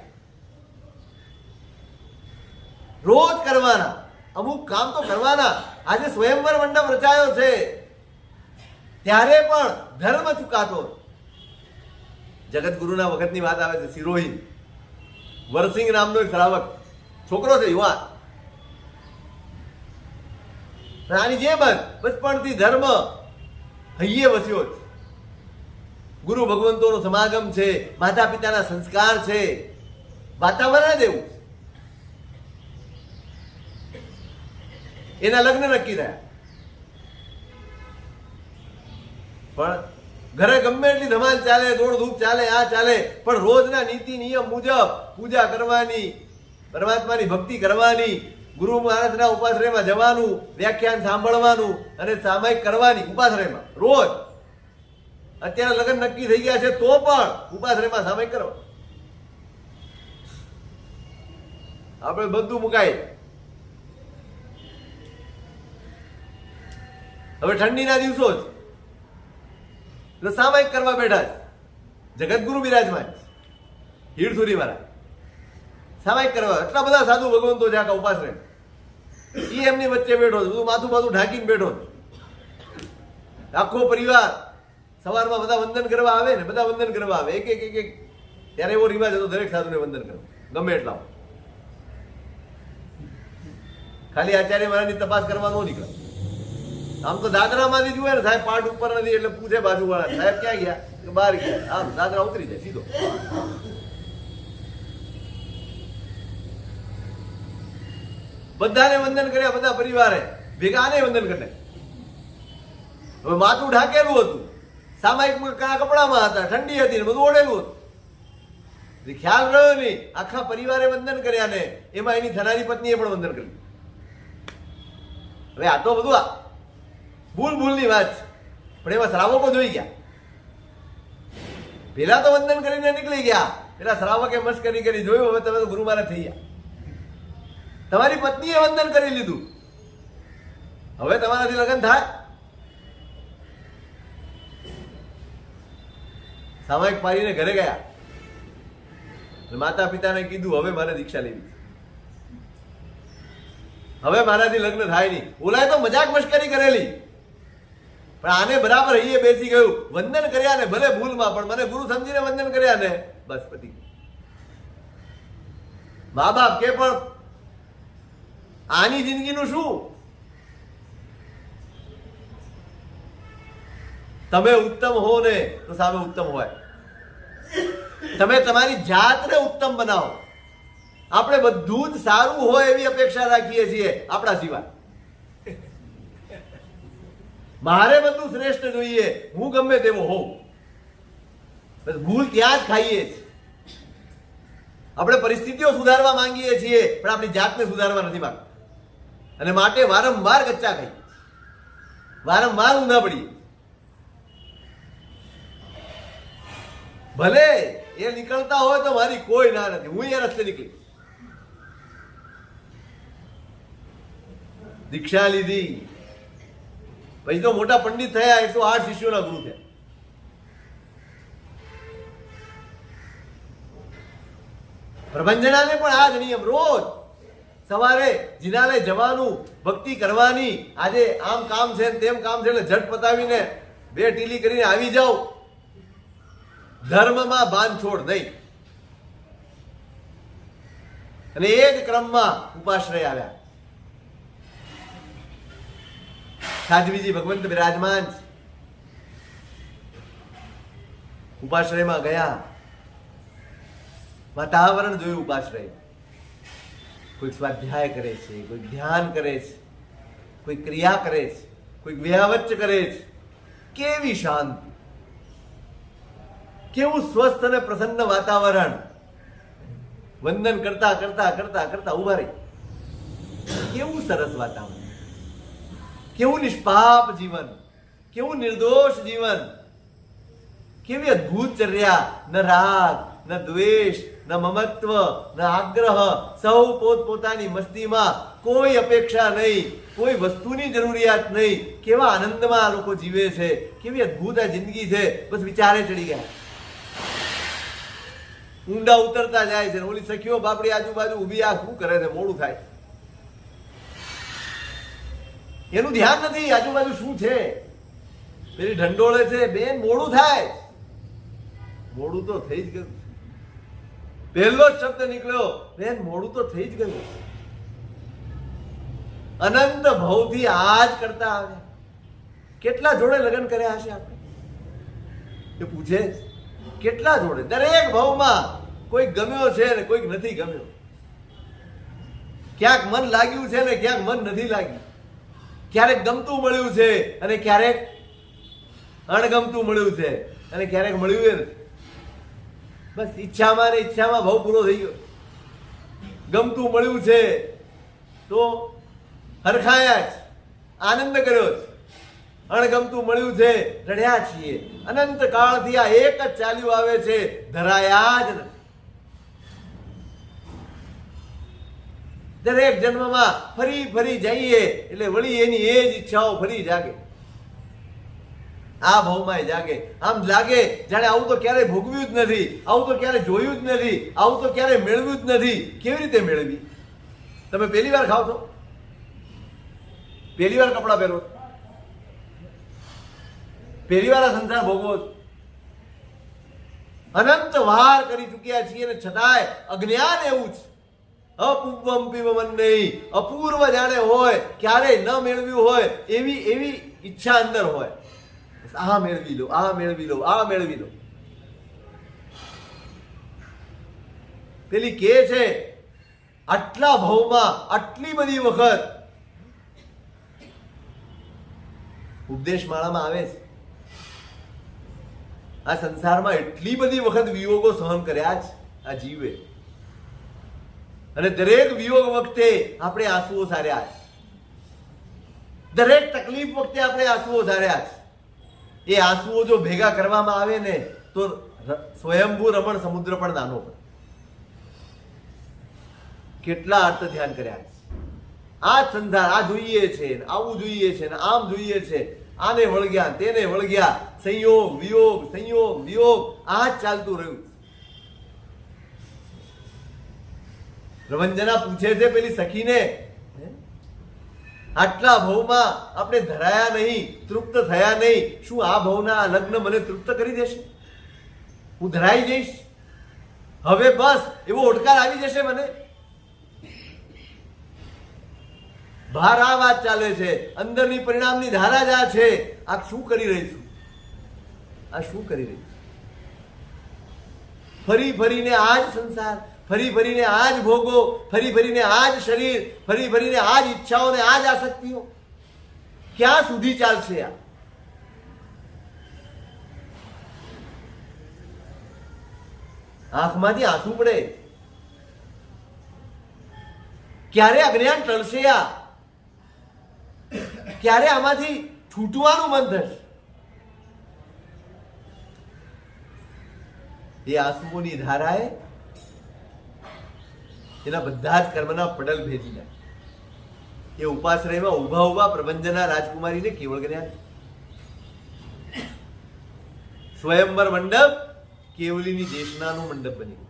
રોજ કરવાના, અમુક કામ તો કરવાના. આજે સ્વયંવર મંડપ રચાયો છે ત્યારે પણ ધર્મ ચૂકાતો. જગતગુરુના વખતની વાત આવે છે. સિરોહી વરસિંહ નામનો એક શ્રાવક છોકરો છે, યુવાન. આની જે બચપણથી ધર્મ હૈયે વસ્યો છે. ગુરુ ભગવંતોનો સમાગમ છે, માતા પિતાના સંસ્કાર છે, વાતાવરણ જ એવું. એના લગ્ન નક્કી થયા, પણ ઘરે ગમે એટલી ધમાલ ચાલે, દોડ ધૂપ ચાલે, આ ચાલે, પણ રોજના નીતિ નિયમ મુજબ પૂજા કરવાની, પરમાત્માની ભક્તિ કરવાની, ગુરુ મહારાજના ઉપાશ્રયમાં જવાનું, વ્યાખ્યાન સાંભળવાનું અને સામાયિક કરવાની ઉપાશ્રયમાં રોજ. અત્યારે લગ્ન નક્કી થઈ ગયા છે તો પણ ઉપાશ્રયમાં સામાયિક કરો. આપણે બધું મુકાય. હવે ઠંડીના દિવસો જ એટલે સામાયિક કરવા બેઠા છે. જગતગુરુ બિરાજમાન હીરસુરી મહારાજ સામાયિક કરવા. એટલા બધા સાધુ ભગવંતો છે આખા ઉપાશ્રય, એ એમની વચ્ચે બેઠો છે, બધું માથું ઢાંકીને બેઠો છે. આખો પરિવાર સવારમાં બધા વંદન કરવા આવે ને, બધા વંદન કરવા આવે, એક એક એક એક. ત્યારે એવો રિવાજ હતો દરેક સાધુને વંદન કરવા, ગમે એટલા. ખાલી આચાર્ય મહારાજની તપાસ કરવા ન નીકળે. આમ તો દાદરામાંથી જુએ ને સાહેબ પાઠ ઉપર નથી એટલે પૂછે બાજુવાળા, સાહેબ ક્યાં ગયા? કે બહાર ગયા. આમ દાદરા ઉતરી જાય સીધો. બધાને વંદન કર્યા, બધા પરિવારે ભેગા આને વંદન કરે. હવે માથું ઢાંકેલું હતું, સામાયિક કપડામાં હતા, ઠંડી હતી ને બધું ઓઢેલું હતું. ખ્યાલ રહ્યો નહીં. આખા પરિવારે વંદન કર્યા ને એમાં એની થનારી પત્નીએ પણ વંદન કર્યું. હવે આ તો બધું ભૂલની વાત છે, પણ એમાં શ્રાવકો જોઈ ગયા. પેલા તો વંદન કરીને નીકળી ગયા, પેલા શ્રાવકે મસ્કરી કરી, જોયું હવે તમે તો ગુરુ મહારાજ થઈ ગયા. તમારી પત્નીએ વંદન કરી લીધું, હવે તમારાથી લગ્ન થાય? સામાયિક પાડીને ઘરે ગયા. માતા પિતાને કીધું હવે મારે દીક્ષા લેવી, હવે મારાથી લગ્ન થાય નહીં. ઓલાએ તો મજાક મશ્કરી કરેલી, પણ આને બરાબર અહીંયા બેસી ગયું. વંદન કર્યા ને ભલે ભૂલમાં, પણ મને ગુરુ સમજીને વંદન કર્યા ને બસ પતી. મા બાપ કે પણ આની જિંદગીનું શું? તમે ઉત્તમ હો ને તો સામે ઉત્તમ હોય. તમે તમારી જાતને ઉત્તમ બનાવો. આપણે બધું જ સારું હોય એવી અપેક્ષા રાખીએ છીએ આપણા સિવાય. મારે બધું શ્રેષ્ઠ જોઈએ, હું ગમે તેવો હોઉં. ભૂલ ત્યાં જ ખાઈએ છીએ. આપણે પરિસ્થિતિઓ સુધારવા માંગીએ છીએ, પણ આપણી જાતને સુધારવા નથી માંગતા. અને માટે વારંવાર કચ્ચા ખાઈએ, વારંવાર ઊંધા પડીએ. ભલે એ નીકળતા હોય તો મારી કોઈ ના નથી, હું એ રસ્તે નીકળી. દીક્ષા લીધી પછી તો મોટા પંડિત થયા, 108 શિષ્યોના ગુરુ થયા. પ્રભંજનાને પણ આ જ નિયમ. રોજ સવારે જિનાલય જવાનું, ભક્તિ કરવાની. આજે આમ કામ છે તેમ કામ છે એટલે ઝટ પતાવીને 2 ટીલી કરીને આવી જાઓ. ધર્મમાં બાંધછોડ નહીં. અને એ જ ક્રમમાં ઉપાશ્રય આવ્યા. સાધ્વીજી ભગવંત બિરાજમાન છે. ઉપાશ્રયમાં ગયા, વાતાવરણ જોયું. ઉપાશ્રય કોઈ સ્વાધ્યાય કરે છે, કોઈ ધ્યાન કરે છે, કોઈ ક્રિયા કરે છે, કોઈ વ્યાવચ્ચ કરે છે. કેવી શાંતિ, કેવું સ્વસ્થ અને પ્રસન્ન વાતાવરણ. વંદન કરતા કરતા કરતા કરતા ઉભા રહી. કેવું સરસ વાતાવરણ, કેવું નિષ્પાપ જીવન, કેવું નિર્દોષ જીવન, કેવી અદ્ભુત ચર્યા. ન રાગ, ન દ્વેષ, ન મમત્વ, ન આગ્રહ. સૌ પોતપોતાની મસ્તીમાં, કોઈ અપેક્ષા નહીં, કોઈ વસ્તુની જરૂરિયાત નહીં. કેવા આનંદમાં આ લોકો જીવે છે. કેવી અદ્ભુત આ જિંદગી છે. બસ વિચારે ચડી ગયા. ઊંડા ઉતરતા જાય છે. ઓલી સખીઓ બાપડી આજુબાજુ ઊભી, આ શું કરે છે, મોડું થાય. એનું ધ્યાન નથી આજુબાજુ શું છે. પેલી ઢંડોળે છે, બેન મોડું થાય. મોડું તો થઈ જ ગયું. પહેલો જ શબ્દ નીકળ્યો, બેન મોડું તો થઈ જ ગયું. અનંત ભવથી આ જ કરતા આવ્યા. કેટલા જોડે લગ્ન કર્યા હશે આપણે? એ પૂછે કેટલા જોડે. દરેક ભવમાં કોઈ ગમ્યો છે ને કોઈક નથી ગમ્યો. ક્યાંક મન લાગ્યું છે ને ક્યાંક મન નથી લાગ્યું. ક્યારેક ગમતું મળ્યું છે અને ક્યારેક અણગમતું મળ્યું છે અને ક્યારેક મળ્યું એ નથી. બસ ઈચ્છામાં ને ઈચ્છામાં ભાવ પૂરો થઈ ગયો. ગમતું મળ્યું છે તો હરખાયા જ, આનંદ કર્યો છે. અણગમતું મળ્યું છે, રડ્યા છીએ. અનંત કાળથી આ એક જ ચાલ્યું આવે છે, ધરાયા જ નથી. દરેક જન્મમાં ફરી ફરી જઈએ એટલે વળી એની એ જ ઈચ્છાઓ ફરી જાગે. આ ભાવમાં જાગે. આમ લાગે જાણે આવું તો ક્યારે ભોગવ્યું જ નથી, આવું તો ક્યારે જોયું જ નથી, આવું તો ક્યારે મેળવ્યું જ નથી. કેવી રીતે મેળવી? તમે પહેલી વાર ખાવ છો? પહેલી વાર કપડાં પહેરો? પહેલી વાર આ સંસાર ભોગવો છો? અનંત વાર કરી ચૂક્યા છીએ અને છતાંય અજ્ઞાન એવું છે. અપૂર્વમ પીવમન નહીં. અપૂર્વ જાણે હોય, ક્યારેય ન મેળવ્યું હોય એવી ઈચ્છા અંદર હોય. આ મેળવી લો, આ મેળવી લો, આ મેળવી લો. પેલી કે છે આટલા ભાવમાં આટલી બધી વખત ઉપદેશ માળામાં આવે છે. આ સંસારમાં એટલી બધી વખત વિયોગો સહન કર્યા જ આ જીવે. અને દરેક વિયોગ વખતે આપણે આંસુઓ સાર્યા છે. દરેક તકલીફ વખતે આપણે આંસુઓ સાર્યા છે. એ આંસુઓ જો ભેગા કરવામાં આવે ને તો સ્વયંભૂ રમણ સમુદ્ર પણ નાનો પડે. કેટલા અર્થ ધ્યાન કર્યા છે. આ સંસાર, આ જોઈએ છે, આવું જોઈએ છે, આમ જોઈએ છે, આને વળગ્યા, તેને વળગ્યા, સંયોગ વિયોગ, સંયોગ વિયોગ, આ જ ચાલતું રહ્યું. પ્રભંજના પૂછે છે પેલી સખીને, આટલા ભવમાં આપણે ધરાયા નહીં, તૃપ્ત થયા નહીં, શું આ ભવના લગ્ન મને તૃપ્ત કરી દેશે? હું ધરાઈ જઈશ? હવે બસ એવો ઓડકાર આવી જશે મને? બહાર આ વાત ચાલે છે, અંદરની પરિણામની ધારા જ આ છે. આ શું કરી રહી છું? આ શું કરી રહી છું? ફરી ફરીને આ જ સંસાર, ફરી ફરીને આ જ ભોગો, ફરી ફરીને આ જ શરીર, ફરી ફરીને આ જ ઈચ્છાઓ ને આ જ આસક્તિઓ. ક્યાં સુધી ચાલશે આ? આંખમાંથી આંસુ પડે. ક્યારે અજ્ઞાન ટળશે? આ ક્યારે આમાંથી છૂટવાનું મન થશે? એ આંસુઓની ધારાએ એના બધા જ કર્મના પડલ ભેજી નાખે. એ ઉપાશ્રયમાં ઉભા ઉભા પ્રભંજના રાજકુમારીને કેવળ જ્ઞાન. સ્વયંવર મંડપ કેવલીની દેશનાનું મંડપ બની ગયું.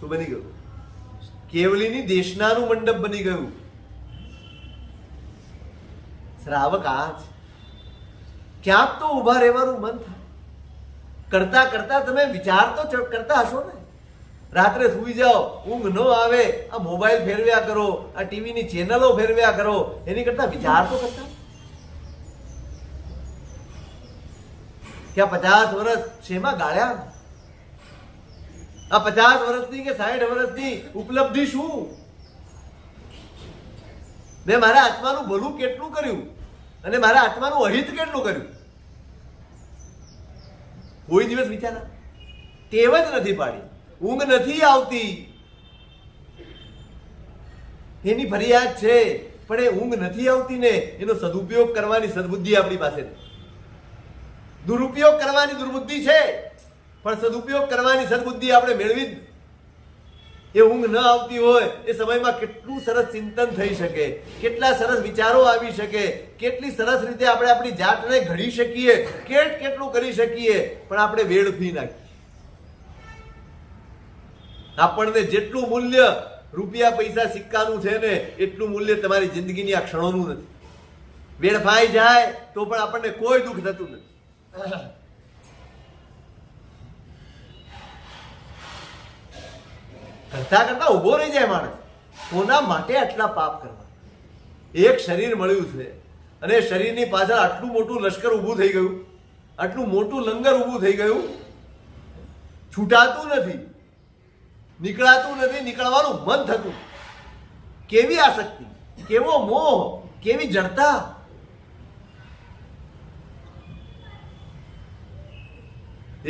શું બની ગયું? કેવલીની દેશનાનું મંડપ બની ગયું. શ્રાવક આ જ ક્યાંક તો ઉભા રહેવાનું મન થાય. કરતા કરતા તમે વિચાર તો કરતા હશો ને. રાત્રે સુઈ જાઓ, ઊંઘ ન આવે, આ મોબાઈલ ફેરવ્યા કરો, આ ટીવીની ચેનલો ફેરવ્યા કરો, એની કરતા વિચાર તો કરતા. કે આ 50 વર્ષ શેમાં ગાળ્યા? આ 50 વર્ષની કે 60 વર્ષની ઉપલબ્ધિ શું? મેં મારા આત્માનું ભલું કેટલું કર્યું અને મારા આત્માનું અહિત કેટલું કર્યું? કોઈ દિવસ વિચારા? ટેવ જ નથી પાડી. ઊંઘ નથી આવતી એની ફરિયાદ છે, પણ એ ઊંઘ નથી આવતી ને એનો સદુપયોગ કરવાની સદબુદ્ધિ આપણી પાસે નથી. દુરુપયોગ કરવાની દુર્બુદ્ધિ છે, પણ સદુપયોગ કરવાની સદબુદ્ધિ આપણે મેળવી જ. એ ઊંઘ ન આવતી હોય એ સમયમાં કેટલું સરસ ચિંતન થઈ શકે, કેટલા સરસ વિચારો આવી શકે, કેટલી સરસ રીતે આપણે આપણી જાતને ઘડી શકીએ, કેટલું કરી શકીએ, પણ આપણે વેડફી નાખીએ. આપણને જેટલું મૂલ્ય રૂપિયા પૈસા સિક્કાનું છે ને એટલું મૂલ્ય તમારી જિંદગીની આ ક્ષણોનું નથી. વેડફાઈ જાય તો પણ આપણને કોઈ દુઃખ થતું નથી. કરતા કરતા ઉભો રહી જાય માણસ. કોના માટે આટલા પાપ કરવા? એક શરીર મળ્યું છે અને એ શરીરની પાછળ આટલું મોટું લશ્કર ઊભું થઈ ગયું, આટલું મોટું લંગર ઊભું થઈ ગયું. છૂટાતું નથી, નીકળાતું નથી, નીકળવાનું મન થતું. કેવી આસક્તિ, કેવો મોહ, કેવી જડતા!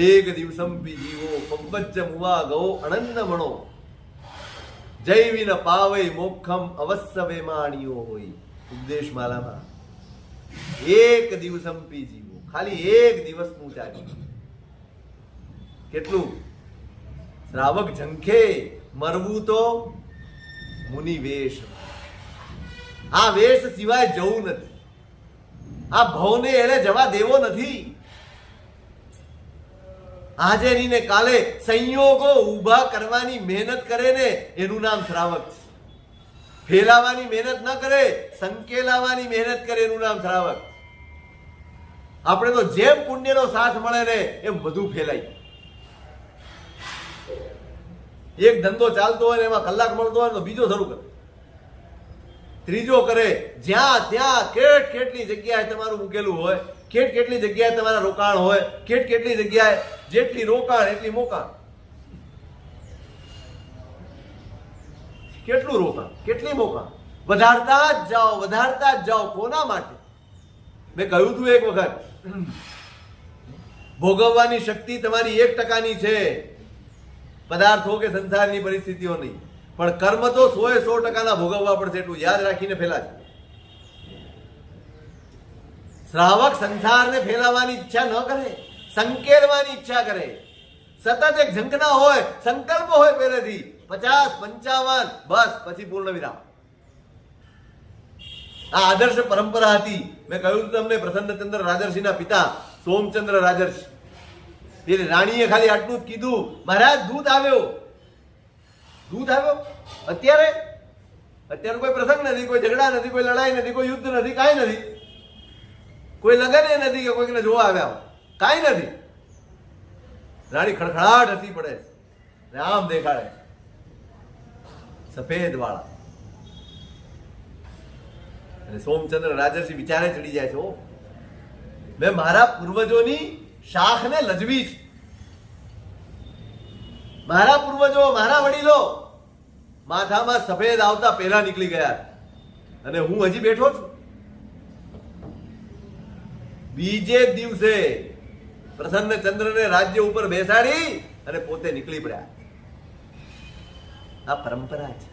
એક દિવસમ જીવો પંકજ મુવા ગો અનંત મણો જૈવિન પાવૈ મોક્ષમ અવશ્ય વેમાણીઓ હોય. ઉપદેશ માલામાં એક દિવસમ જીવો, ખાલી એક દિવસનું ચાલ્યું. કેટલું શ્રાવક ઝંખે મરવું તો મુનિ વેશ. આ વેશ સિવાય જવું નથી. આ ભવને એને જવા દેવો નથી. આજે ની ને કાલે સંયોગો ઊભા કરવાની મહેનત કરે ને એનું નામ શ્રાવક છે. ફેલાવાની મહેનત ન કરે, સંકેલાવાની મહેનત કરે એનું નામ શ્રાવક. આપણે તો જેમ પુણ્યનો સાથ મળે ને એમ બધું ફેલાય. એક ધંધો ચાલતો હોય ને એમાં કલાક મળતો હોય તો બીજો શરૂ કરે, ત્રીજો કરે. જ્યાં ત્યાં કેટલી જગ્યાએ તમારું મૂકેલું હોય, કેટલી જગ્યાએ તમારા રોકાણ હોય, કેટલી જગ્યાએ જેટલી રોકાણ એટલી મોકાણ. કેટલું રોકાણ, કેટલી મોકાણ. વધારતા જ જાઓ, વધારતા જ જાઓ. કોના માટે? મેં કહ્યું હતું એક વખત, ભોગવવાની શક્તિ તમારી 1% છે, પદાર્થો કે સંસારની પરિસ્થિતિઓ નહીં. પણ કર્મ તો 100% ભોગવવા પડશે. એટલું યાદ રાખીને ફેલાય. શ્રાવક સંસારને ફેલાવવાની ઈચ્છા ન કરે, સંકેલવાની ઈચ્છા કરે. સતત એક ઝંખના હોય, સંકલ્પ હોય પહેલેથી 50, 55, બસ પછી પૂર્ણ વિરામ. આ આદર્શ પરંપરા હતી. મેં કહ્યું તમને, પ્રસન્નચંદ્ર રાજર્ષિના પિતા સોમચંદ્ર રાજર્ષિ, એ રાણીએ ખાલી આટલું જ કીધું, મહારાજ દૂધ આવ્યો. દૂધ આવ્યો. અત્યારે કોઈ પ્રસંગ નથી, કોઈ ઝઘડા નથી, કોઈ લડાઈ નથી, કોઈ યુદ્ધ નથી, કાંઈ નથી. કોઈ લગન એ નથી કે કોઈકને જોવા આવ્યા, કાંઈ નથી. રાણી ખડખડાટ હસી પડે, આમ દેખાડે સફેદ વાળા. અને સોમચંદ્ર રાજર્ષિ વિચારે ચડી જાય છે, ઓ મેં મારા પૂર્વજોની શાખને લજવી છે. મારા પૂર્વજો, મારા વડીલો માથામાં સફેદ આવતા પહેલા નીકળી ગયા અને હું હજી બેઠો છું. બીજે દિવસે પ્રસન્નચંદ્રને રાજ્ય ઉપર બેસાડી અને પોતે નીકળી પડ્યા. આ પરંપરા છે.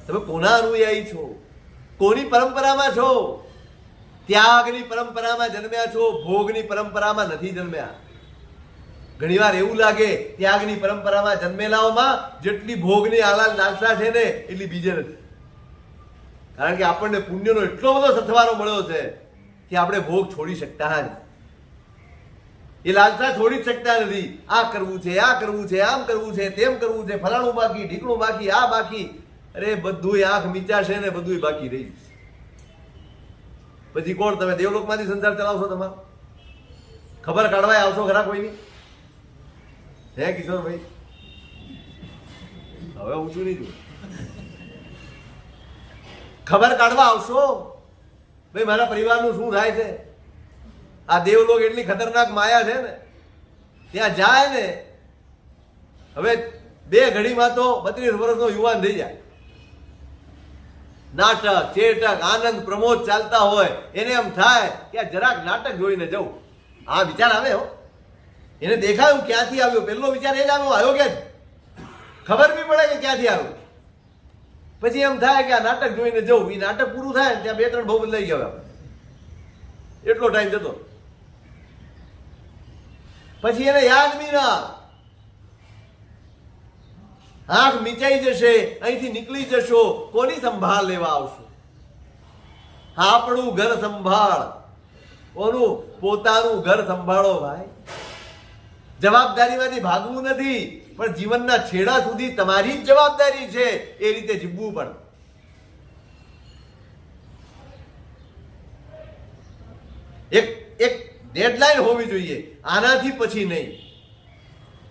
તમે કોના અનુયાયી છો? કોની પરંપરામાં છો? ત્યાગની પરંપરામાં જન્મ્યા છો, ભોગની પરંપરામાં નથી જન્મ્યા. ઘણીવાર એવું લાગે ત્યાગની પરંપરામાં જન્મેલાઓમાં જેટલી ભોગની આલાલ લાલસા છે ને એટલી બીજે નથી. કારણ કે આપણને પુણ્યનો એટલો બધો સથવારો મળ્યો છે કે આપણે ભોગ છોડી શકતા જ. એ લાલસા છોડી જ શકતા નથી. આ કરવું છે, આ કરવું છે, આમ કરવું છે, તેમ કરવું છે, ફલાણું બાકી, ઢીકણું બાકી, આ બાકી. અરે બધું આંખ મીચાશે ને બધું બાકી રહી જશે. પછી કોણ તમે દેવલોકમાંથી સંસાર ચલાવશો? તમારો ખબર કાઢવા આવશો ખરા કોઈની? હે કિશોરભાઈ? હવે ઊંચું નહીં જોયું. ખબર કાઢવા આવશો ભાઈ મારા પરિવારનું શું થાય છે? આ દેવલોક એટલી ખતરનાક માયા છે ને, ત્યાં જાય ને હવે 2 ઘડીમાં તો 32 વર્ષનો યુવાન થઈ જાય. નાટક, ચેટક, આનંદ પ્રમોદ ચાલતા હોય, એને એમ થાય કે આ જરાક નાટક જોઈને જવું. આ વિચાર આવે હો, એને દેખાયું ક્યાંથી આવ્યો, પહેલો વિચાર એ જ આવ્યો ક્યાં, ખબર બી પડે કે ક્યાંથી આવ્યો. પછી એમ થાય કે આ નાટક જોઈને જવું. એ નાટક પૂરું થાય ને ત્યાં 2-3 બહુ બદલાઈ ગયા, એટલો ટાઈમ જતો. પછી એને યાદ બી ના, આંખ મીચાઈ જશે, અહીંથી નીકળી જશો, કોની સંભાળ લેવા આવશો? આપણું ઘર સંભાળ, ઓનું પોતાનું ઘર સંભાળો ભાઈ. જવાબદારીમાંથી ભાગવું નથી, પણ જીવનના છેડા સુધી તમારી જ જવાબદારી છે એ રીતે જીવવું. પણ એક ડેડલાઈન હોવી જોઈએ, આનાથી પછી નહીં.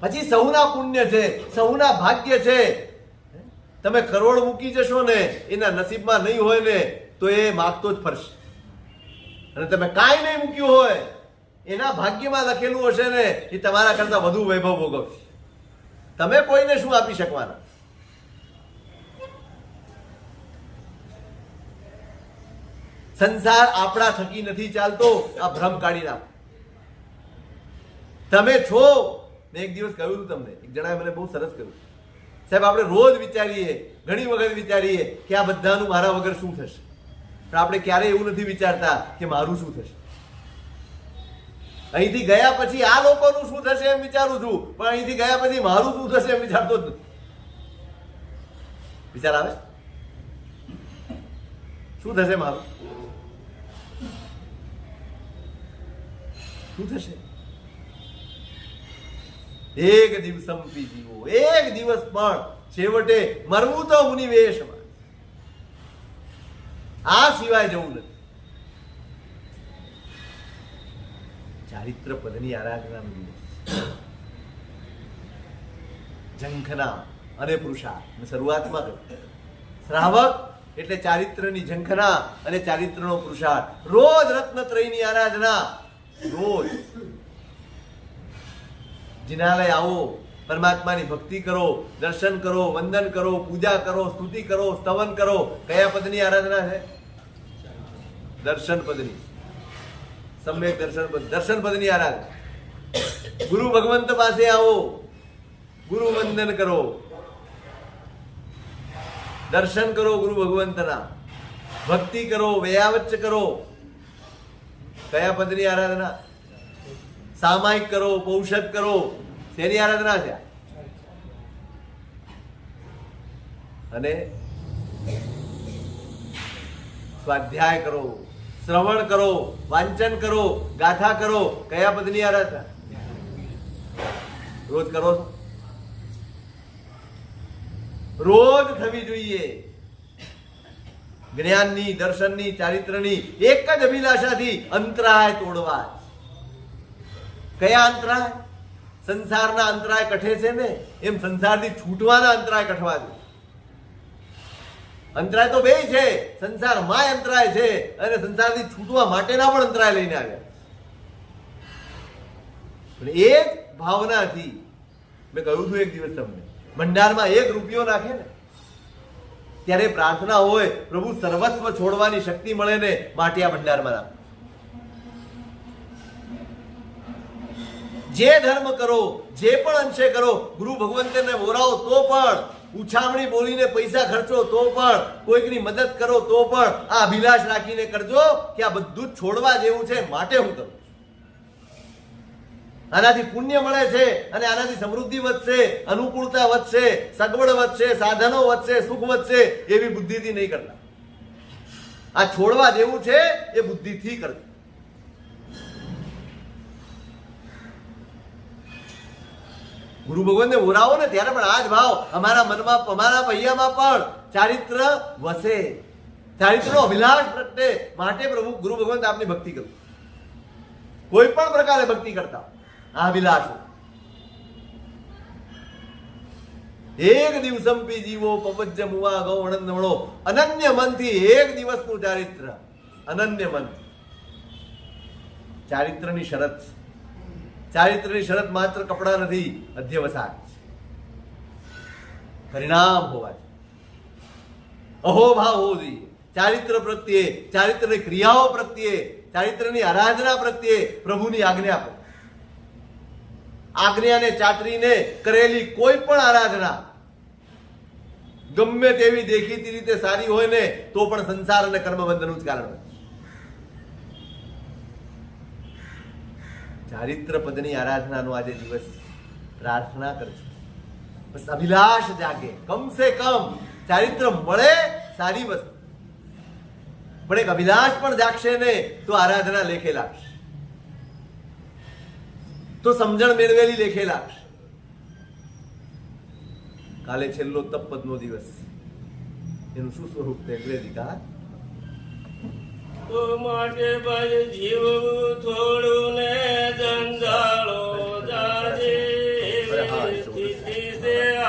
પછી સૌના પુણ્ય છે, સૌના ભાગ્ય છે. તમે કરોડ મૂકી જશો ને, એના નસીબમાં નહીં હોય ને તો એ માગતો જ ફરશે. અને તમે કાંઈ નહીં મૂક્યું હોય, એના ભાગ્યમાં લખેલું હશે ને, એ તમારા કરતા વધુ વૈભવ ભોગવશે. તમે કોઈને શું આપી શકવાના? સંસાર આપણા થકી નથી ચાલતો, આ ભ્રમ કાઢી નાખો. તમે છો. મેં એક દિવસ કહ્યું હતું તમને, એક જણાએ મને બહુ સરસ કહ્યું, સાહેબ આપણે રોજ વિચારીએ, ઘણી વખત વિચારીએ કે આ બધાનું મારા વગર શું થશે, પણ આપણે ક્યારેય એવું નથી વિચારતા કે મારું શું થશે. અહીંથી ગયા પછી આ લોકોનું શું થશે એમ વિચારું છું, પણ અહીંથી ગયા પછી મારું શું થશે એમ વિચારતો જ નથી. વિચાર આવે શું થશે મારું, શું થશે? એક દિવસમ જીવો, એક દિવસ પણ છેવટે મરવું તો મુનિવેશમાં, આ સિવાય જવું નથી. ચારિત્ર પદની આરાધના, ઝંખના અને પુરુષાર્થ શરૂઆતમાં કહ્યું. શ્રાવક એટલે ચારિત્રની ઝંખના અને ચારિત્રનો પુરુષાર્થ. રોજ રત્નત્રયની આરાધના, રોજ જિનાલય આવો, પરમાત્માની ભક્તિ કરો, દર્શન કરો, વંદન કરો, પૂજા કરો, સ્તુતિ કરો, સ્તવન કરો. કયા પદની આરાધના છે? દર્શન પદની. સમ્યક દર્શન પદ, દર્શન પદની આરાધના. ગુરુ ભગવંત પાસે આવો, ગુરુ વંદન કરો, દર્શન કરો ગુરુ ભગવંતના, ભક્તિ કરો, વૈયાવચ્ચ કરો. કયા પદની આરાધના? સામાયિક કરો, પૌષધ કરો. શેની આરાધના છે? અને સ્વાધ્યાય કરો, શ્રવણ કરો, વાંચન કરો, ગાથા કરો. કયા પદની આરાધના? રોજ કરો છો? રોજ થવી જોઈએ. જ્ઞાનની, દર્શનની, ચારિત્રની એક જ અભિલાષાથી અંતરાય તોડવા. કયા અંતરાય? સંસારના અંતરાય કઠે છે ને, એમ સંસારથી છૂટવાના અંતરાય કઠવા છે. અંતરાય તો બે છે, સંસારમાં અંતરાય છે અને સંસારથી છૂટવા માટેના પણ અંતરાય લઈને આવ્યા. એ જ ભાવનાથી મેં કહ્યું હતું એક દિવસ તમને, ભંડારમાં 1 રૂપિયો નાખે ને ત્યારે પ્રાર્થના હોય, પ્રભુ સર્વસ્વ છોડવાની શક્તિ મળે ને માટે આ ભંડારમાં નાખો. જે ધર્મ કરો, જે પણ અંશે કરો, ગુરુ ભગવંતને બોલાવો તો પણ, ઉછામણી બોલીને પૈસા ખર્ચો તો પણ, કોઈકની મદદ કરો તો પણ આ અભિલાષ રાખીને કરજો કે આ બધું જ છોડવા જેવું છે માટે હું કરું. આનાથી પુણ્ય મળે છે અને આનાથી સમૃદ્ધિ વધશે, અનુકૂળતા વધશે, સગવડ વધશે, સાધનો વધશે, સુખ વધશે. એવી બુદ્ધિથી નહીં કરતા. આ છોડવા જેવું છે એ બુદ્ધિથી કરતા. ગુરુ ભગવાનને ઓરાવો ને ત્યારે પણ આ જ ભાવ અમારા મનમાં, અમારા પૈયામાં પણ ચારિત્ર વસે, ચારિત્રનો અભિલાષ પ્રગટે. માટે પ્રભુ ગુરુ ભગવાન આપની ભક્તિ કરું, કોઈ પણ પ્રકારે ભક્તિ કરતા આ અભિલાષ. એક દિવસંપી જીવો પવજ્ય મુવા ગૌ અણંદ મળો. અનન્ય મનથી એક દિવસનું ચારિત્ર, અનન્ય મન. ચારિત્રની શરત, ચારિત્રની શરત માત્ર કપડા નથી, અધ્યવસાય, પરિણામ હોવા જોઈએ, અહોભાવ હોવો જોઈએ. ચારિત્ર પ્રત્યે, ચારિત્રની ક્રિયાઓ પ્રત્યે, ચારિત્રની આરાધના પ્રત્યે પ્રભુની આજ્ઞા પર, આજ્ઞાને ચાતરીને કરેલી કોઈ પણ આરાધના ગમે તેવી દેખીતી રીતે સારી હોય ને તો પણ સંસાર અને કર્મબંધનનું જ કારણ હોય. ચારિત્ર પદની આરાધનાનો આજે દિવસ પ્રાર્થના કરજો. બસ અભિલાષ જાગે, કમસે કમ ચારિત્ર મળે સારી વસ્તુ, પણ એક અભિલાષ પણ જાગશે ને તો આરાધના લેખે લાગશે, તો સમજણ મેળવેલી લેખે લાગશે. કાલે છેલ્લો તપપદનો દિવસ, એનું શું સ્વરૂપ છે અંગ્રેજી તો માટે ભાઈ જીવ થોડું ને